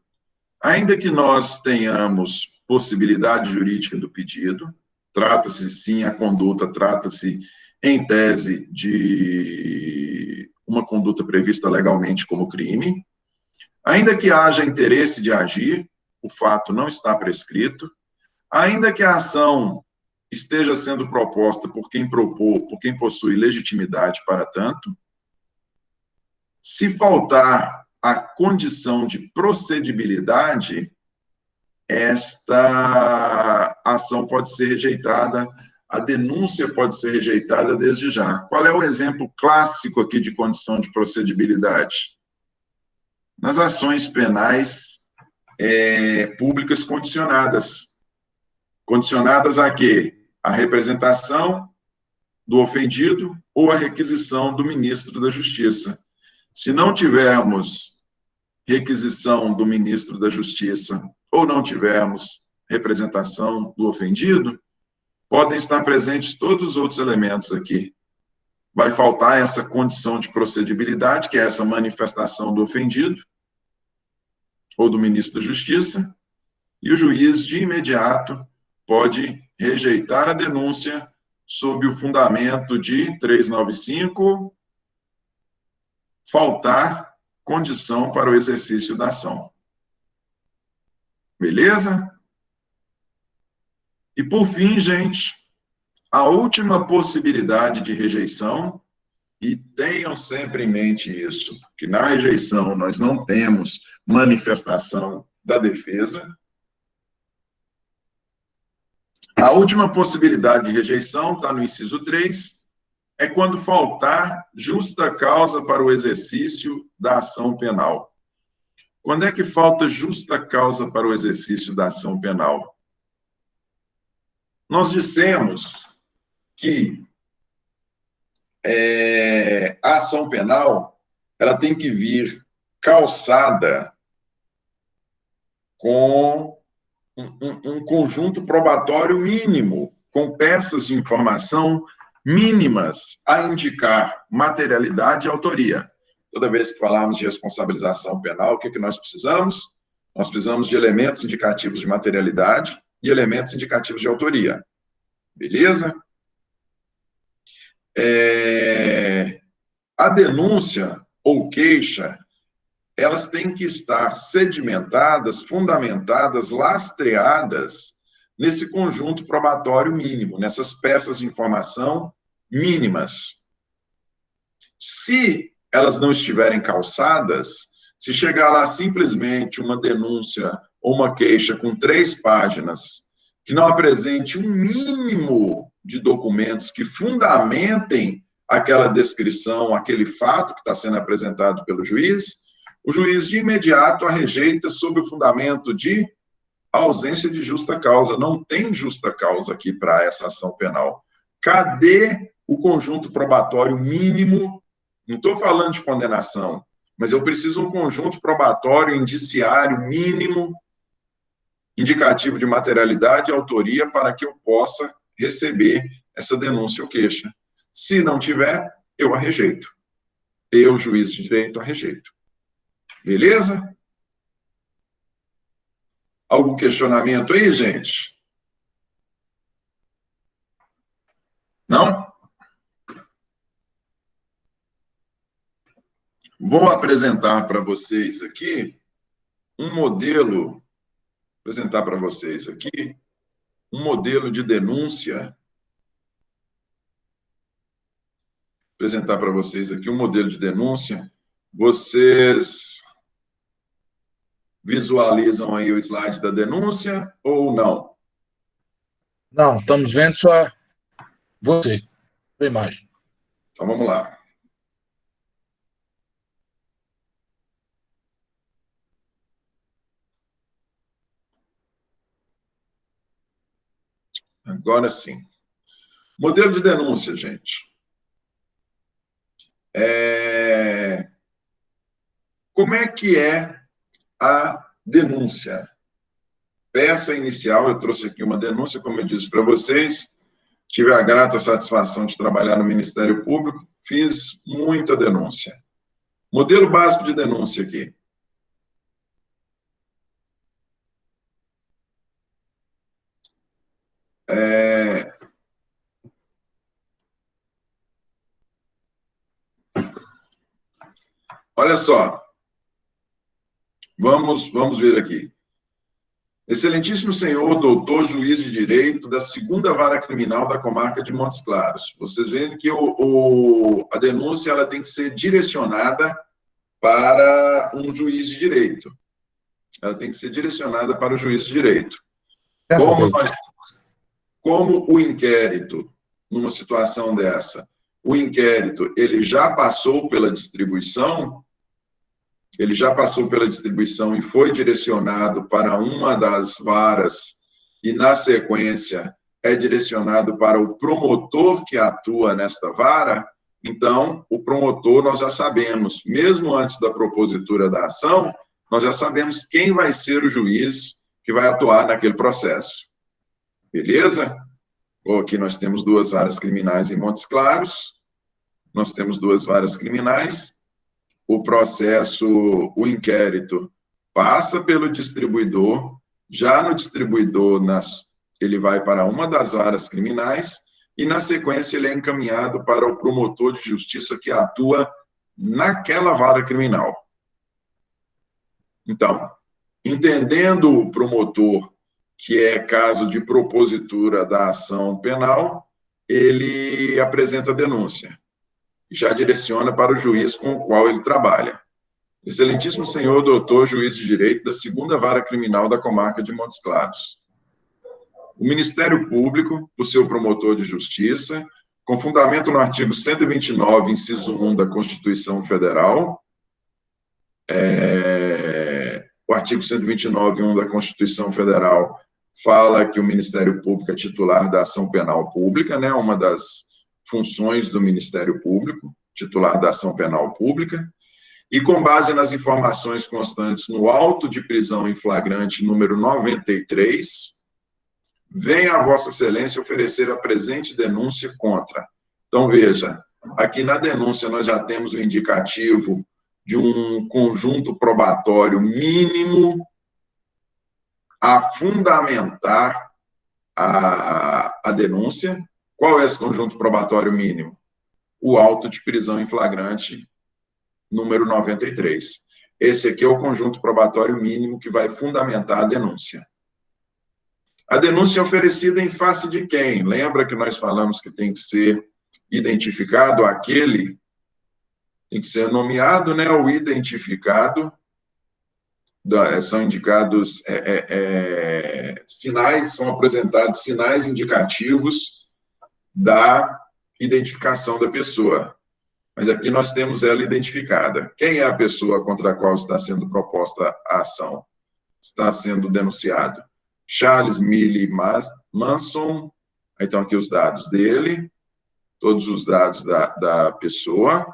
S2: ainda que nós tenhamos possibilidade jurídica do pedido, trata-se, sim, a conduta trata-se, em tese, de uma conduta prevista legalmente como crime, ainda que haja interesse de agir, o fato não está prescrito, ainda que a ação esteja sendo proposta por quem possui legitimidade para tanto, se faltar a condição de procedibilidade, esta ação pode ser rejeitada, a denúncia pode ser rejeitada desde já. Qual é o exemplo clássico aqui de condição de procedibilidade? Nas ações penais públicas condicionadas. Condicionadas a quê? A representação do ofendido ou a requisição do ministro da Justiça. Se não tivermos requisição do ministro da Justiça ou não tivermos representação do ofendido, podem estar presentes todos os outros elementos aqui. Vai faltar essa condição de procedibilidade, que é essa manifestação do ofendido ou do ministro da Justiça, e o juiz, de imediato, pode rejeitar a denúncia sob o fundamento de 395, faltar condição para o exercício da ação. Beleza? E, por fim, gente, a última possibilidade de rejeição, e tenham sempre em mente isso, que na rejeição nós não temos manifestação da defesa. A última possibilidade de rejeição, está no inciso 3, é quando faltar justa causa para o exercício da ação penal. Quando é que falta justa causa para o exercício da ação penal? Nós dissemos que a ação penal ela tem que vir calçada com um conjunto probatório mínimo, com peças de informação mínimas a indicar materialidade e autoria. Toda vez que falarmos de responsabilização penal, o que nós precisamos? Nós precisamos de elementos indicativos de materialidade e elementos indicativos de autoria. Beleza? A denúncia ou queixa, elas têm que estar sedimentadas, fundamentadas, lastreadas nesse conjunto probatório mínimo, nessas peças de informação mínimas. Se elas não estiverem calçadas, se chegar lá simplesmente uma denúncia ou uma queixa com 3 páginas, que não apresente um mínimo de documentos que fundamentem aquela descrição, aquele fato que está sendo apresentado pelo juiz, o juiz de imediato a rejeita sob o fundamento de ausência de justa causa. Não tem justa causa aqui para essa ação penal. Cadê o conjunto probatório mínimo? Não estou falando de condenação, mas eu preciso de um conjunto probatório, indiciário mínimo, indicativo de materialidade e autoria para que eu possa receber essa denúncia ou queixa. Se não tiver, eu a rejeito. Eu, juiz de direito, a rejeito. Beleza? Algum questionamento aí, gente? Não? Vou apresentar para vocês aqui um modelo, de denúncia. Apresentar para vocês aqui um modelo de denúncia. Vocês visualizam aí o slide da denúncia ou não?
S1: Não, estamos vendo só você, a imagem.
S2: Então, vamos lá. Agora sim. Modelo de denúncia, gente. Como é que é a denúncia? Peça inicial, eu trouxe aqui uma denúncia, como eu disse para vocês, tive a grata satisfação de trabalhar no Ministério Público, fiz muita denúncia. Modelo básico de denúncia aqui. Olha só, vamos ver aqui. Excelentíssimo senhor, doutor, juiz de direito da 2ª Vara Criminal da Comarca de Montes Claros. Vocês veem que a denúncia ela tem que ser direcionada para um juiz de direito. Ela tem que ser direcionada para o juiz de direito. Como o inquérito, numa situação dessa, o inquérito ele já passou pela distribuição, e foi direcionado para uma das varas e, na sequência, é direcionado para o promotor que atua nesta vara, então, o promotor, nós já sabemos, mesmo antes da propositura da ação, nós já sabemos quem vai ser o juiz que vai atuar naquele processo. Beleza? Aqui nós temos 2 varas criminais em Montes Claros, nós temos 2 varas criminais, o processo, o inquérito passa pelo distribuidor, já no distribuidor ele vai para uma das varas criminais e, na sequência, ele é encaminhado para o promotor de justiça que atua naquela vara criminal. Então, entendendo o promotor que é caso de propositura da ação penal, ele apresenta a denúncia. Já direciona para o juiz com o qual ele trabalha. Excelentíssimo senhor, doutor, juiz de direito da 2ª Vara Criminal da Comarca de Montes Claros. O Ministério Público, por seu promotor de justiça, com fundamento no artigo 129, inciso 1 da Constituição Federal, o artigo 129, 1 da Constituição Federal fala que o Ministério Público é titular da ação penal pública, né, uma das funções do Ministério Público, titular da ação penal pública, e com base nas informações constantes no auto de prisão em flagrante número 93, vem a Vossa Excelência oferecer a presente denúncia contra. Então, veja, aqui na denúncia nós já temos o indicativo de um conjunto probatório mínimo a fundamentar a denúncia. Qual é esse conjunto probatório mínimo? O auto de prisão em flagrante número 93. Esse aqui é o conjunto probatório mínimo que vai fundamentar a denúncia. A denúncia é oferecida em face de quem? Lembra que nós falamos que tem que ser identificado aquele, tem que ser nomeado, né, o identificado, são indicados sinais, são apresentados sinais indicativos da identificação da pessoa. Mas aqui nós temos ela identificada. Quem é a pessoa contra a qual está sendo proposta a ação? Está sendo denunciado Charles Mille Manson. Então, aqui os dados dele, todos os dados da pessoa,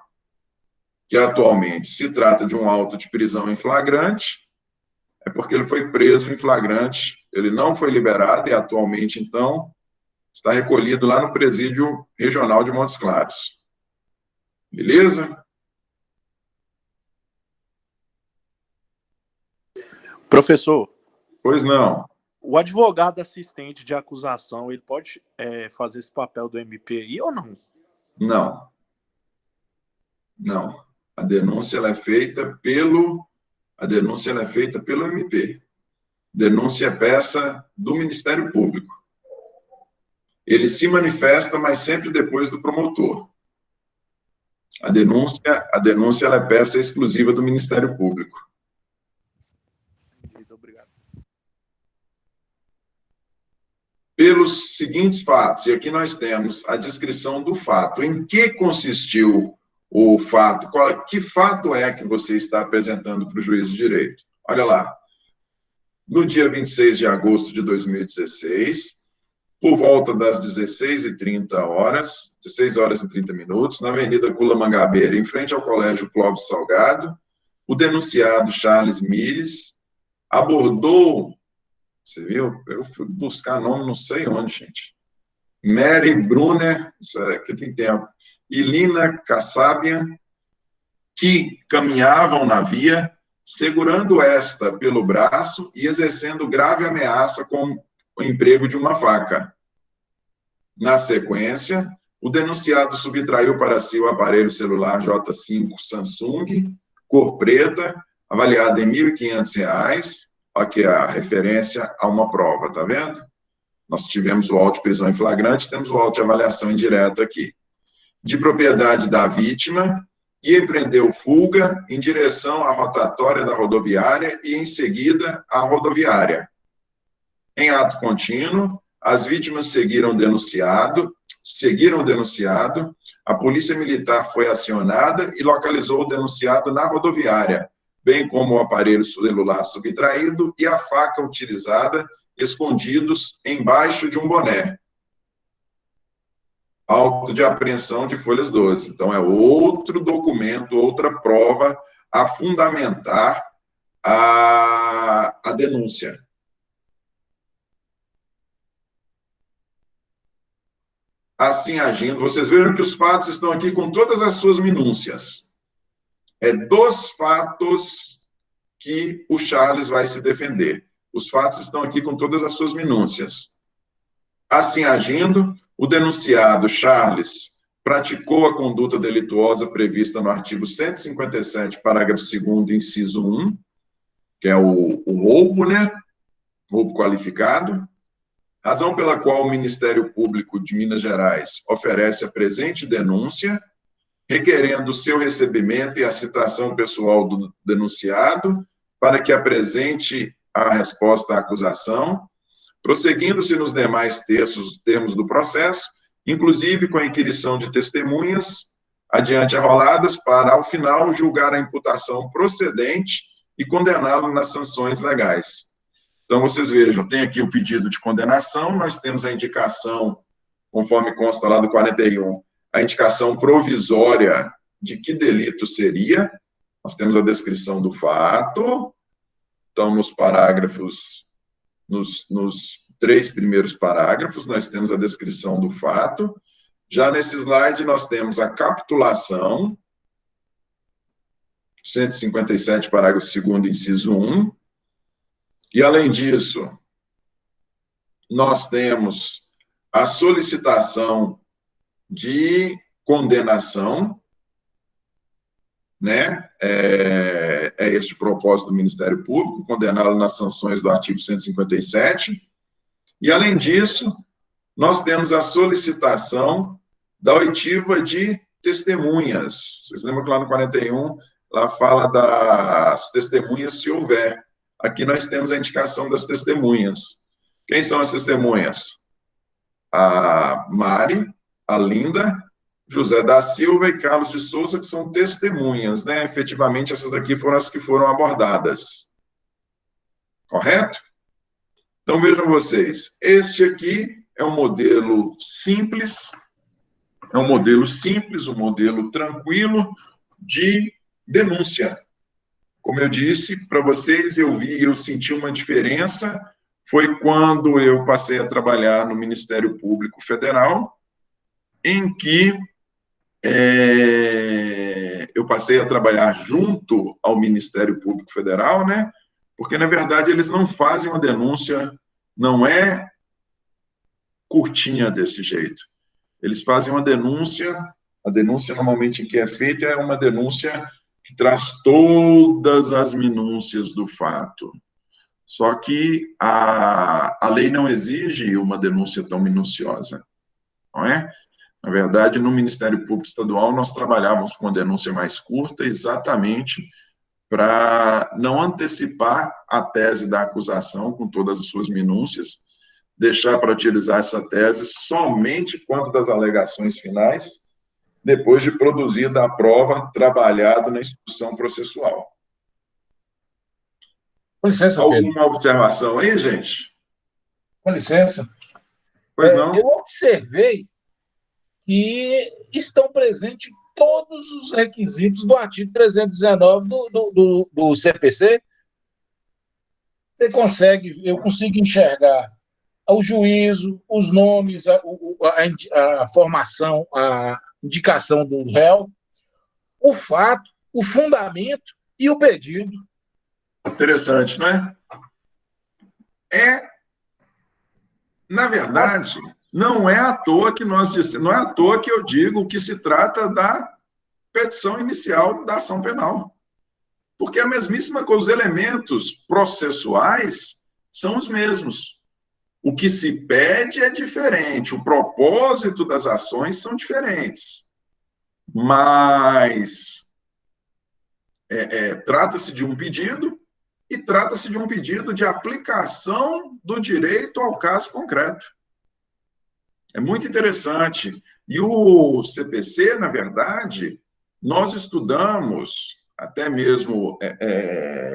S2: que atualmente se trata de um auto de prisão em flagrante, é porque ele foi preso em flagrante, ele não foi liberado e atualmente, então, está recolhido lá no Presídio Regional de Montes Claros. Beleza?
S3: Professor.
S2: Pois não.
S3: O advogado assistente de acusação, ele pode fazer esse papel do MP aí ou não?
S2: Não. Não. A denúncia ela é feita pelo MP. Denúncia é peça do Ministério Público. Ele se manifesta, mas sempre depois do promotor. A denúncia ela é peça exclusiva do Ministério Público.
S3: Obrigado.
S2: Pelos seguintes fatos, e aqui nós temos a descrição do fato. Em que consistiu o fato? Que fato é que você está apresentando para o juiz de direito? Olha lá. No dia 26 de agosto de 2016, por volta das 16h30, 16 horas e 30 minutos, na Avenida Cula Mangabeira, em frente ao Colégio Clóvis Salgado, o denunciado Charles Milles abordou, você viu? Eu fui buscar nome não sei onde, gente. Mary Brunner, que tem tempo, e Lina Kassabian, que caminhavam na via, segurando esta pelo braço e exercendo grave ameaça com o emprego de uma faca. Na sequência, o denunciado subtraiu para si o aparelho celular J5 Samsung, cor preta, avaliado em R$ 1.500, aqui é a referência a uma prova, tá vendo? Nós tivemos o auto de prisão em flagrante, temos o auto de avaliação indireta aqui. De propriedade da vítima, e empreendeu fuga em direção à rotatória da rodoviária e, em seguida, à rodoviária. Em ato contínuo, as vítimas seguiram o denunciado, a polícia militar foi acionada e localizou o denunciado na rodoviária, bem como o aparelho celular subtraído e a faca utilizada, escondidos embaixo de um boné. Auto de apreensão de folhas 12. Então, é outro documento, outra prova a fundamentar a denúncia. Assim agindo, vocês viram que os fatos estão aqui com todas as suas minúcias. É dos fatos que o Charles vai se defender. Os fatos estão aqui com todas as suas minúcias. Assim agindo, o denunciado Charles praticou a conduta delituosa prevista no artigo 157, parágrafo 2º, inciso 1, que é o roubo, né? Roubo qualificado, razão pela qual o Ministério Público de Minas Gerais oferece a presente denúncia, requerendo o seu recebimento e a citação pessoal do denunciado, para que apresente a resposta à acusação, prosseguindo-se nos demais termos do processo, inclusive com a inquirição de testemunhas, adiante arroladas, para, ao final, julgar a imputação procedente e condená-lo nas sanções legais. Então, vocês vejam, tem aqui o pedido de condenação, nós temos a indicação, conforme consta lá do 41, a indicação provisória de que delito seria, nós temos a descrição do fato, então, nos parágrafos, nos 3 primeiros parágrafos, nós temos a descrição do fato, já nesse slide nós temos a capitulação, 157, parágrafo 2º, inciso 1, e, além disso, nós temos a solicitação de condenação, né? É esse o propósito do Ministério Público, condená-lo nas sanções do artigo 157. E, além disso, nós temos a solicitação da oitiva de testemunhas. Vocês lembram que lá no 41, lá fala das testemunhas se houver. Aqui nós temos a indicação das testemunhas. Quem são as testemunhas? A Mari, a Linda, José da Silva e Carlos de Souza, que são testemunhas, né? Efetivamente, essas daqui foram as que foram abordadas. Correto? Então, vejam vocês, este aqui é um modelo simples, um modelo tranquilo de denúncia. Como eu disse para vocês, eu senti uma diferença, foi quando eu passei a trabalhar no Ministério Público Federal, em que eu passei a trabalhar junto ao Ministério Público Federal, né? Porque, na verdade, eles não fazem uma denúncia, não é curtinha desse jeito. Eles fazem uma denúncia, a denúncia normalmente que é feita é uma denúncia que traz todas as minúcias do fato. Só que a lei não exige uma denúncia tão minuciosa, não é? Na verdade, no Ministério Público Estadual, nós trabalhávamos com uma denúncia mais curta, exatamente para não antecipar a tese da acusação com todas as suas minúcias, deixar para utilizar essa tese somente quanto das alegações finais, depois de produzida a prova, trabalhado na instrução processual.
S1: Com licença, Pedro.
S2: Alguma observação aí, gente?
S1: Com licença.
S2: Pois não?
S1: Eu observei que estão presentes todos os requisitos do artigo 319 do CPC. Eu consigo enxergar o juízo, os nomes, a formação, a indicação do réu, o fato, o fundamento e o pedido.
S2: Interessante, não é? Na verdade, não é à toa que não é à toa que eu digo que se trata da petição inicial da ação penal. Porque é a mesmíssima coisa, os elementos processuais são os mesmos. O que se pede é diferente, o propósito das ações são diferentes. Mas trata-se de um pedido e trata-se de um pedido de aplicação do direito ao caso concreto. É muito interessante. E o CPC, na verdade, nós estudamos, até mesmo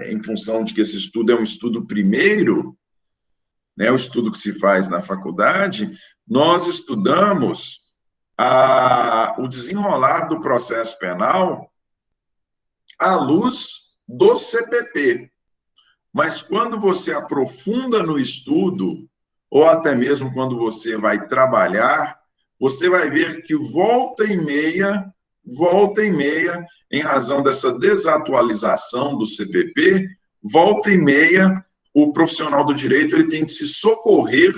S2: em função de que esse estudo é um estudo primeiro, né, o estudo que se faz na faculdade, nós estudamos o desenrolar do processo penal à luz do CPP. Mas quando você aprofunda no estudo, ou até mesmo quando você vai trabalhar, você vai ver que volta e meia, em razão dessa desatualização do CPP, volta e meia, o profissional do direito ele tem que se socorrer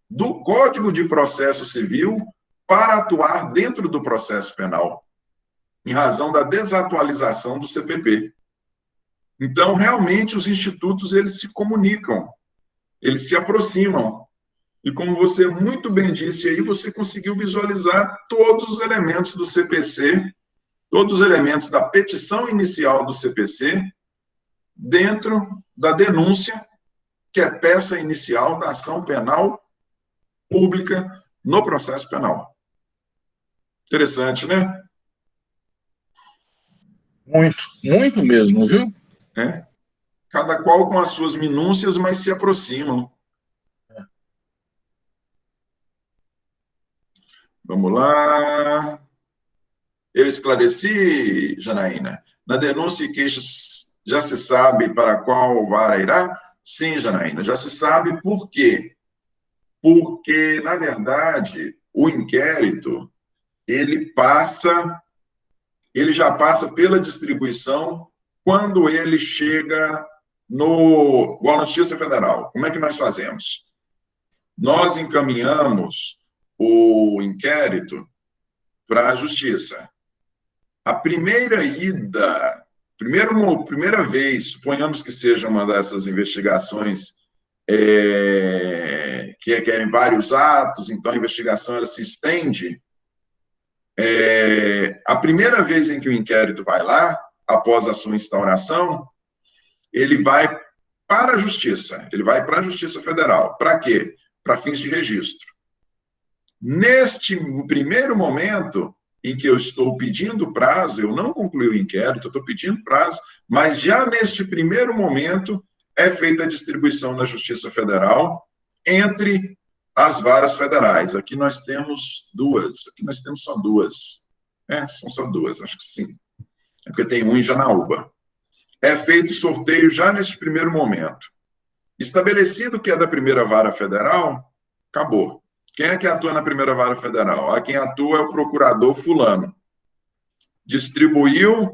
S2: do Código de Processo Civil para atuar dentro do processo penal, em razão da desatualização do CPP. Então, realmente, os institutos, eles se comunicam, eles se aproximam. E como você muito bem disse aí, você conseguiu visualizar todos os elementos do CPC, todos os elementos da petição inicial do CPC, dentro da denúncia, que é peça inicial da ação penal pública no processo penal. Interessante, né?
S1: Muito, muito mesmo, viu?
S2: Cada qual com as suas minúcias, mas se aproximam. Vamos lá. Eu esclareci, Janaína. Na denúncia e queixas, já se sabe para qual vara irá? Sim, Janaína, já se sabe por quê. Porque, na verdade, o inquérito, ele já passa pela distribuição quando ele chega igual na Justiça Federal. Como é que nós fazemos? Nós encaminhamos o inquérito para a Justiça. A primeira vez, suponhamos que seja uma dessas investigações que requerem vários atos, então a investigação ela se estende. A primeira vez em que o inquérito vai lá, após a sua instauração, ele vai para a Justiça, ele vai para a Justiça Federal. Para quê? Para fins de registro. Neste primeiro momento em que eu estou pedindo prazo, eu não concluí o inquérito, eu estou pedindo prazo, mas já neste primeiro momento é feita a distribuição na Justiça Federal entre as varas federais. Aqui nós temos duas, aqui nós temos só duas. São só duas, acho que sim. É porque tem um em Janaúba. É feito sorteio já neste primeiro momento. Estabelecido que é da primeira vara federal, acabou. Quem é que atua na primeira vara federal? Quem atua é o procurador fulano. Distribuiu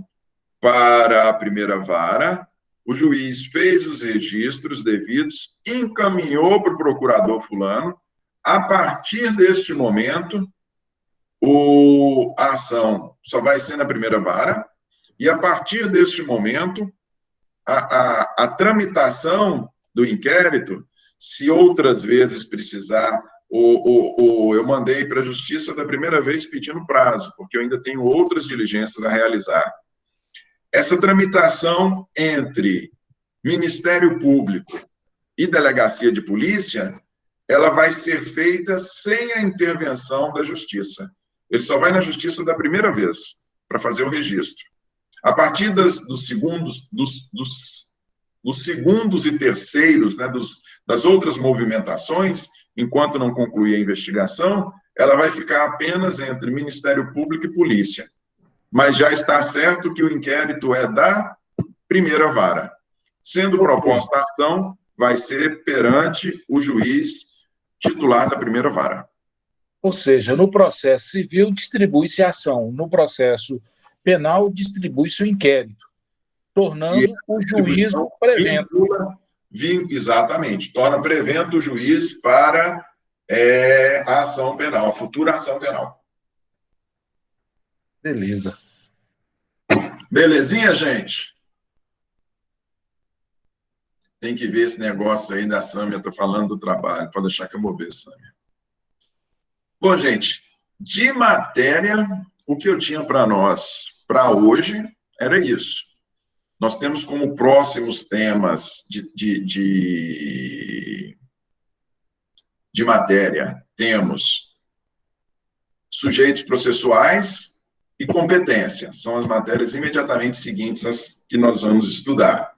S2: para a primeira vara, o juiz fez os registros devidos, encaminhou para o procurador fulano. A partir deste momento, a ação só vai ser na primeira vara, e a partir deste momento, a tramitação do inquérito, se outras vezes precisar, eu mandei para a Justiça da primeira vez pedindo prazo, porque eu ainda tenho outras diligências a realizar. Essa tramitação entre Ministério Público e Delegacia de Polícia, ela vai ser feita sem a intervenção da Justiça. Ele só vai na Justiça da primeira vez, para fazer o registro. A partir dos segundos e terceiros, né, das outras movimentações, enquanto não concluir a investigação, ela vai ficar apenas entre Ministério Público e Polícia. Mas já está certo que o inquérito é da primeira vara. Sendo proposta a ação, vai ser perante o juiz titular da primeira vara.
S1: Ou seja, no processo civil distribui-se a ação, no processo penal distribui-se o inquérito, tornando o juízo prevento.
S2: Exatamente, torna prevento o juiz para a ação penal, a futura ação penal.
S1: Beleza.
S2: Belezinha, gente? Tem que ver esse negócio aí da Sâmia, estou falando do trabalho, pode deixar que eu vou ver, Sâmia. Bom, gente, de matéria, o que eu tinha para nós, para hoje, era isso. Nós temos como próximos temas de matéria, temos sujeitos processuais e competência. São as matérias imediatamente seguintes às que nós vamos estudar.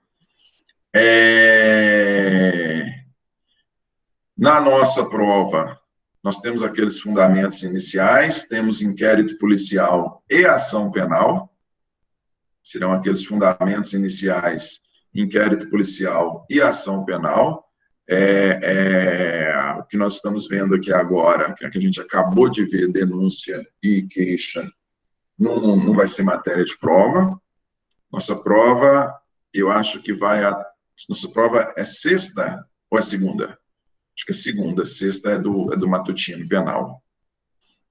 S2: Na nossa prova, nós temos aqueles fundamentos iniciais, temos inquérito policial e ação penal, serão aqueles fundamentos iniciais, inquérito policial e ação penal. O que nós estamos vendo aqui agora, que a gente acabou de ver, denúncia e queixa, não vai ser matéria de prova. Nossa prova, eu acho que nossa prova é sexta ou é segunda? Acho que é segunda, sexta é do matutino penal.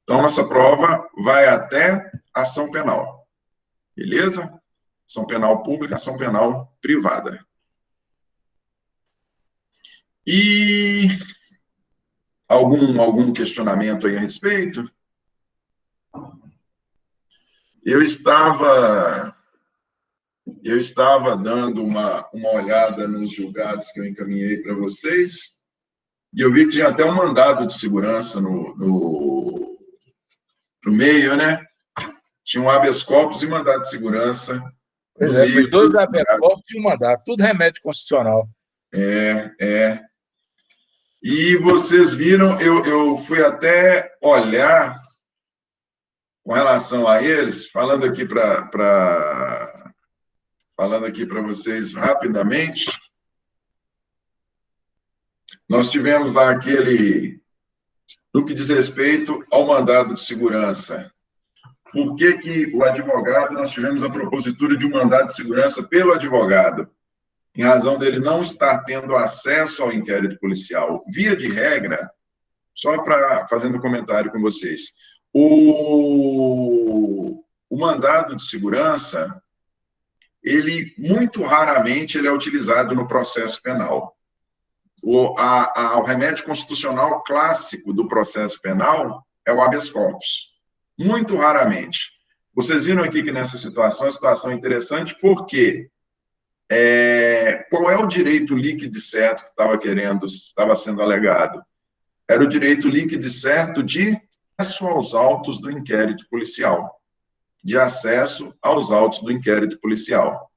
S2: Então, nossa prova vai até ação penal. Beleza? Ação penal pública, ação penal privada. E algum questionamento aí a respeito? Eu estava dando uma olhada nos julgados que eu encaminhei para vocês, e eu vi que tinha até um mandado de segurança no meio, né? Tinha um habeas corpus e mandado de segurança.
S1: Pois foi 2 habeas corpus e um mandado, tudo remédio constitucional.
S2: E vocês viram, eu fui até olhar com relação a eles, falando aqui para vocês rapidamente. Nós tivemos lá no que diz respeito ao mandado de segurança. Por que o advogado, nós tivemos a propositura de um mandado de segurança pelo advogado, em razão dele não estar tendo acesso ao inquérito policial. Via de regra, só fazendo um comentário com vocês, o mandado de segurança, muito raramente, ele é utilizado no processo penal. O remédio constitucional clássico do processo penal é o habeas corpus. Muito raramente. Vocês viram aqui que nessa situação, é uma situação interessante, porque qual é o direito líquido e certo que estava sendo alegado? Era o direito líquido e certo de acesso aos autos do inquérito policial. De acesso aos autos do inquérito policial.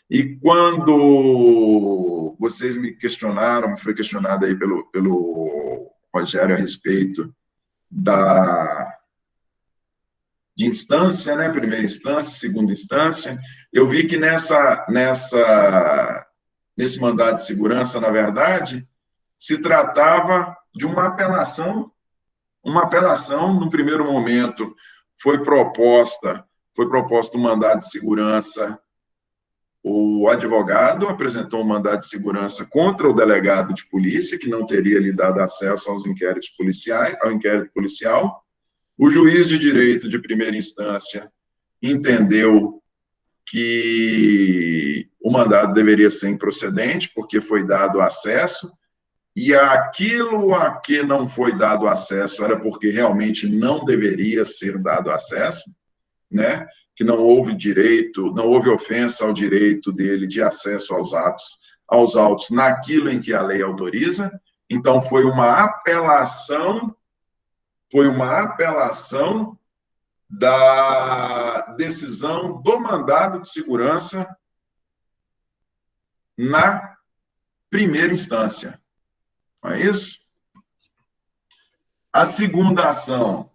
S2: E quando vocês me questionaram, foi questionado aí pelo Rogério a respeito de instância, né, primeira instância, segunda instância, eu vi que nesse mandado de segurança, na verdade, se tratava de uma apelação, no primeiro momento, foi proposto um mandado de segurança, o advogado apresentou um mandado de segurança contra o delegado de polícia, que não teria lhe dado acesso ao inquérito policial. O juiz de direito de primeira instância entendeu que o mandado deveria ser improcedente, porque foi dado acesso, e aquilo a que não foi dado acesso era porque realmente não deveria ser dado acesso, né? Que não houve ofensa ao direito dele de acesso aos autos naquilo em que a lei autoriza. Então, foi uma apelação da decisão do mandado de segurança na primeira instância. Não é isso? A segunda ação,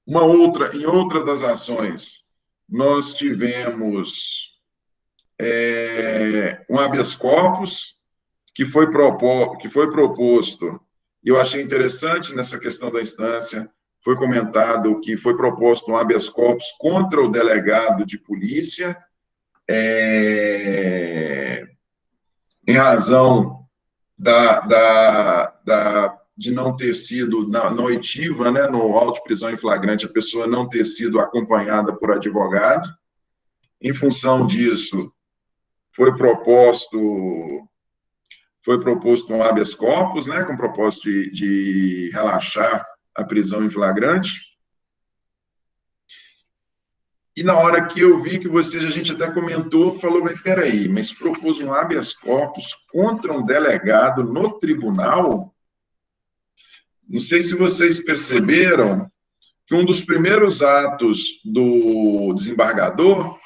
S2: em outra das ações, nós tivemos um habeas corpus que foi proposto, e eu achei interessante nessa questão da instância, foi comentado que foi proposto um habeas corpus contra o delegado de polícia, em razão de não ter sido, na oitiva, né, no auto de prisão em flagrante, a pessoa não ter sido acompanhada por advogado. Em função disso, foi proposto um habeas corpus, né, com propósito de relaxar a prisão em flagrante. E na hora que eu vi que a gente até comentou, falou, mas peraí, mas propôs um habeas corpus contra um delegado no tribunal? Não sei se vocês perceberam que um dos primeiros atos do desembargador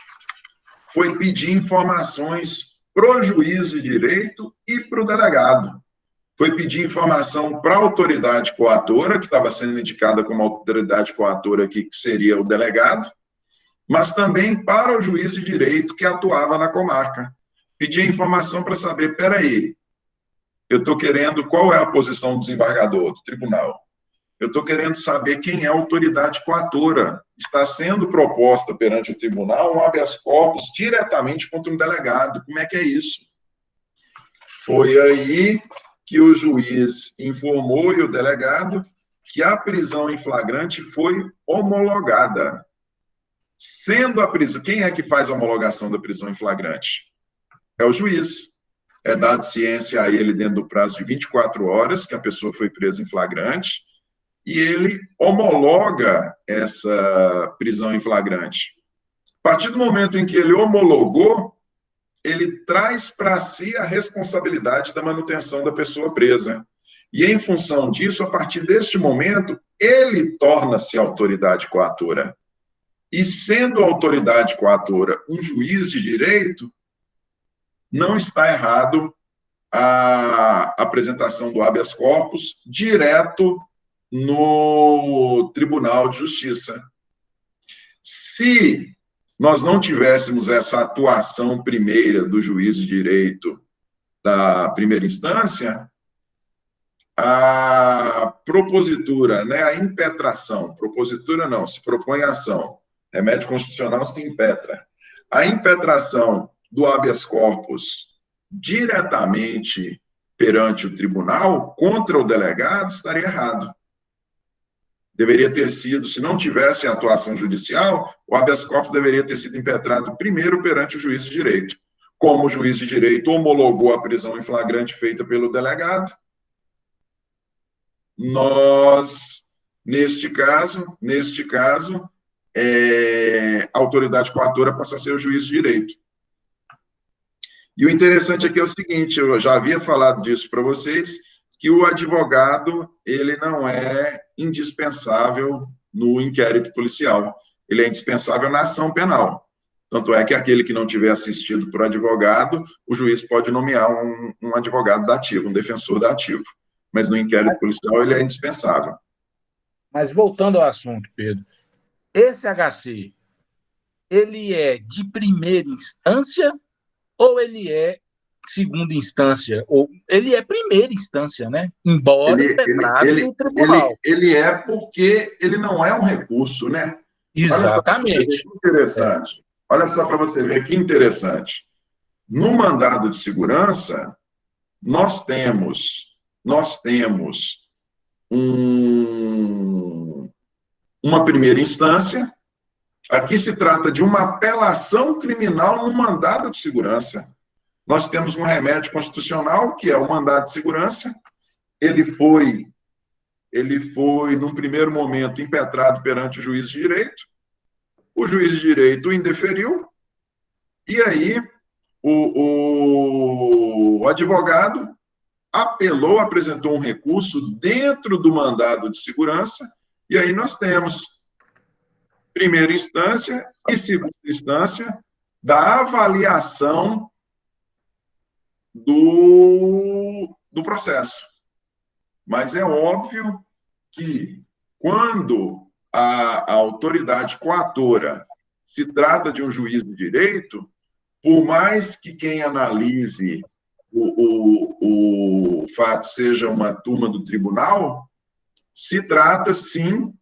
S2: foi pedir informações para o juiz de direito e para o delegado. Foi pedir informação para a autoridade coatora, que estava sendo indicada como autoridade coatora aqui, que seria o delegado, mas também para o juiz de direito que atuava na comarca. Pedir informação para saber, peraí, eu estou querendo, qual é a posição do desembargador, do tribunal? Eu estou querendo saber quem é a autoridade coatora. Está sendo proposta perante o tribunal um habeas corpus diretamente contra um delegado. Como é que é isso? Foi aí que o juiz informou e o delegado que a prisão em flagrante foi homologada. Sendo a prisão, quem é que faz a homologação da prisão em flagrante? É o juiz. É dado ciência a ele dentro do prazo de 24 horas, que a pessoa foi presa em flagrante, e ele homologa essa prisão em flagrante. A partir do momento em que ele homologou, ele traz para si a responsabilidade da manutenção da pessoa presa. E, em função disso, a partir deste momento, ele torna-se autoridade coatora. E, sendo autoridade coatora um juiz de direito, não está errado a apresentação do habeas corpus direto no Tribunal de Justiça. Se nós não tivéssemos essa atuação primeira do juiz de direito da primeira instância, a propositura, né, a impetração, propositura não, se propõe a ação, remédio constitucional se impetra. A impetração do habeas corpus diretamente perante o tribunal contra o delegado estaria errado. Deveria ter sido, se não tivesse atuação judicial, o habeas corpus deveria ter sido impetrado primeiro perante o juiz de direito. Como o juiz de direito homologou a prisão em flagrante feita pelo delegado, nós, neste caso, a autoridade coatora passa a ser o juiz de direito. E o interessante aqui é o seguinte, eu já havia falado disso para vocês, que o advogado, ele não é indispensável no inquérito policial. Ele é indispensável na ação penal. Tanto é que aquele que não tiver assistido por advogado, o juiz pode nomear um advogado dativo, um defensor dativo. Mas no inquérito policial ele é indispensável.
S1: Mas voltando ao assunto, Pedro, esse HC, ele é de primeira instância ou ele é segunda instância? Ou ele é primeira instância, né? Embora impetrado no tribunal.
S2: Ele é porque ele não é um recurso, né?
S1: Exatamente.
S2: Olha só que interessante. Olha só para você ver que interessante. No mandado de segurança, nós temos uma primeira instância. Aqui se trata de uma apelação criminal no mandado de segurança. Nós temos um remédio constitucional, que é o mandado de segurança. Ele foi, num primeiro momento, impetrado perante o juiz de direito. O juiz de direito o indeferiu. E aí, o advogado apelou, apresentou um recurso dentro do mandado de segurança. E aí nós temos primeira instância e segunda instância da avaliação do processo. Mas é óbvio que, quando a autoridade coatora se trata de um juiz de direito, por mais que quem analise o fato seja uma turma do tribunal, se trata, sim,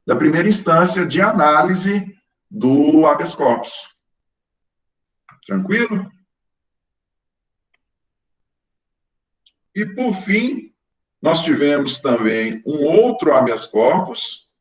S2: da primeira instância de análise do habeas corpus. Tranquilo? E, por fim, nós tivemos também um outro habeas corpus.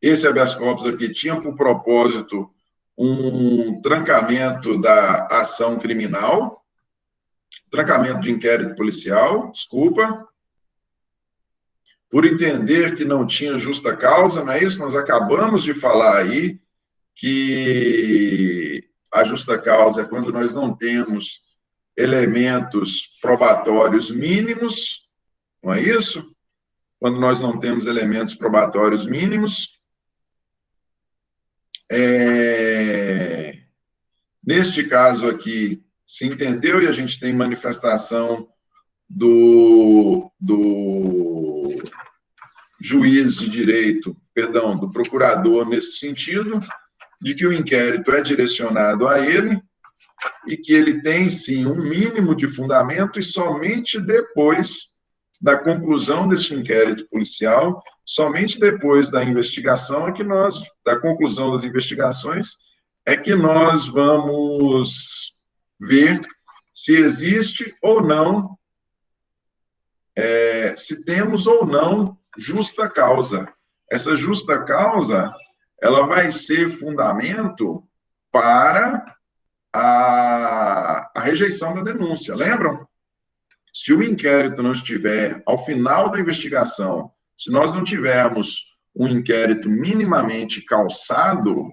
S2: Esse habeas corpus aqui tinha por propósito um trancamento da ação criminal, trancamento de inquérito policial, desculpa, por entender que não tinha justa causa, não é isso? Nós acabamos de falar aí que a justa causa é quando nós não temos elementos probatórios mínimos, não é isso? Quando nós não temos elementos probatórios mínimos. Neste caso aqui, se entendeu, e a gente tem manifestação do juiz de direito, perdão, do procurador nesse sentido, de que o inquérito é direcionado a ele e que ele tem, sim, um mínimo de fundamento, e somente depois da conclusão desse inquérito policial, somente depois da investigação da conclusão das investigações, é que nós vamos ver se existe ou não, se temos ou não justa causa. Essa justa causa, ela vai ser fundamento para a rejeição da denúncia. Lembram? Se o inquérito não estiver ao final da investigação, se nós não tivermos um inquérito minimamente calçado,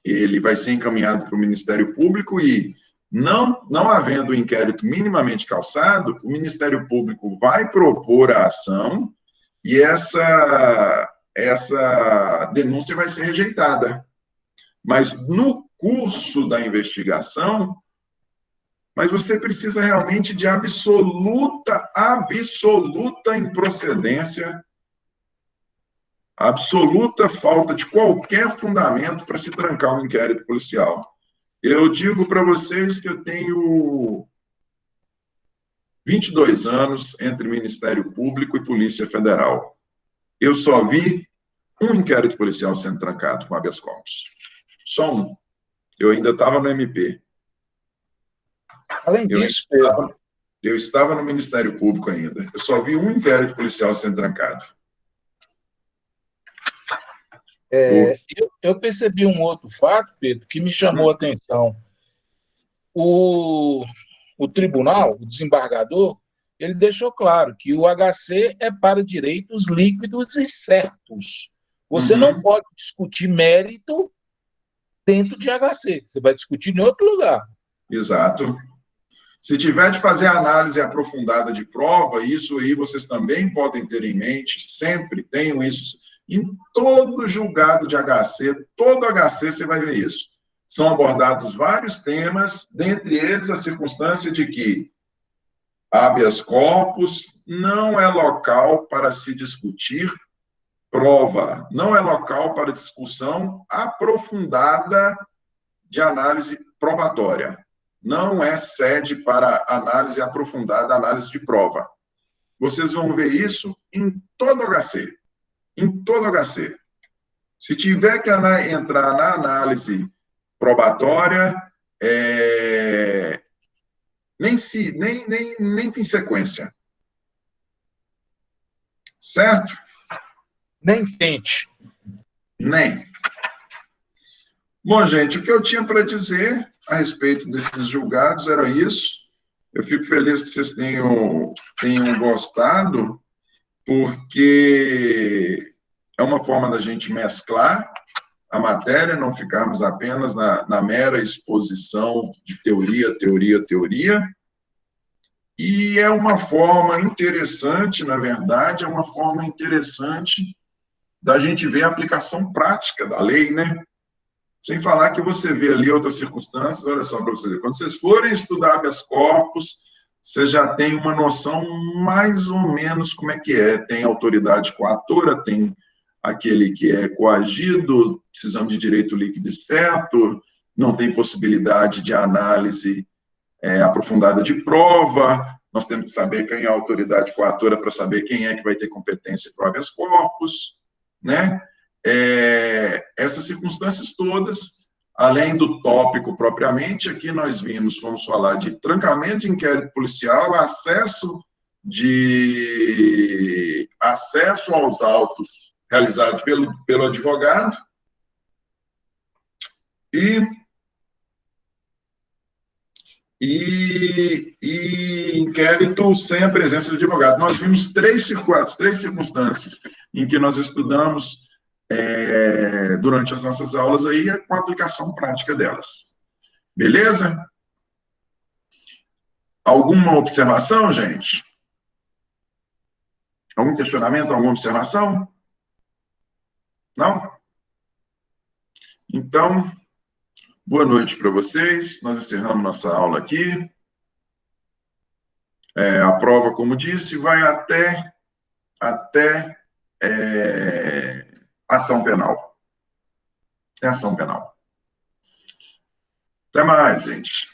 S2: ele vai ser encaminhado para o Ministério Público e, não havendo um inquérito minimamente calçado, o Ministério Público vai propor a ação e essa denúncia vai ser rejeitada. Mas no curso da investigação, mas você precisa realmente de absoluta improcedência, absoluta falta de qualquer fundamento para se trancar um inquérito policial. Eu digo para vocês que eu tenho 22 anos entre Ministério Público e Polícia Federal. Eu só vi um inquérito policial sendo trancado com habeas corpus. Só um. Eu ainda estava no MP.
S1: Além disso,
S2: eu estava no Ministério Público ainda. Eu só vi um inquérito policial sendo trancado.
S1: Eu percebi um outro fato, Pedro, que me chamou a atenção. O tribunal, o desembargador, ele deixou claro que o HC é para direitos líquidos e certos. Você não pode discutir mérito dentro de HC. Você vai discutir em outro lugar.
S2: Exato. Se tiver de fazer análise aprofundada de prova, isso aí vocês também podem ter em mente, sempre tenham isso. Em todo julgado de HC, todo HC você vai ver isso. São abordados vários temas, dentre eles a circunstância de que habeas corpus não é local para se discutir prova, não é local para discussão aprofundada de análise probatória. Não é sede para análise aprofundada, análise de prova. Vocês vão ver isso em todo HC. Em todo HC. Se tiver que entrar na análise probatória, nem tem sequência. Certo?
S1: Nem tente.
S2: Nem. Bom, gente, o que eu tinha para dizer a respeito desses julgados era isso. Eu fico feliz que vocês tenham gostado, porque é uma forma da gente mesclar a matéria, não ficarmos apenas na mera exposição de teoria, teoria, teoria. E é uma forma interessante, na verdade, é uma forma interessante da gente ver a aplicação prática da lei, né? Sem falar que você vê ali outras circunstâncias, olha só para você ver. Quando vocês forem estudar habeas corpus, você já tem uma noção mais ou menos como é que é. Tem autoridade coatora, tem aquele que é coagido, precisamos de direito líquido e certo, não tem possibilidade de análise aprofundada de prova, nós temos que saber quem é a autoridade coatora para saber quem é que vai ter competência para o habeas corpus, né? Essas circunstâncias todas, além do tópico propriamente, aqui nós vamos falar de trancamento de inquérito policial, acesso aos autos realizado pelo advogado e inquérito sem a presença do advogado. Nós vimos três circunstâncias em que nós estudamos durante as nossas aulas aí, com a aplicação prática delas. Beleza? Alguma observação, gente? Algum questionamento, alguma observação? Não? Então, boa noite para vocês. Nós encerramos nossa aula aqui. A prova, como disse, vai até ação penal. Ação penal. Até mais, gente.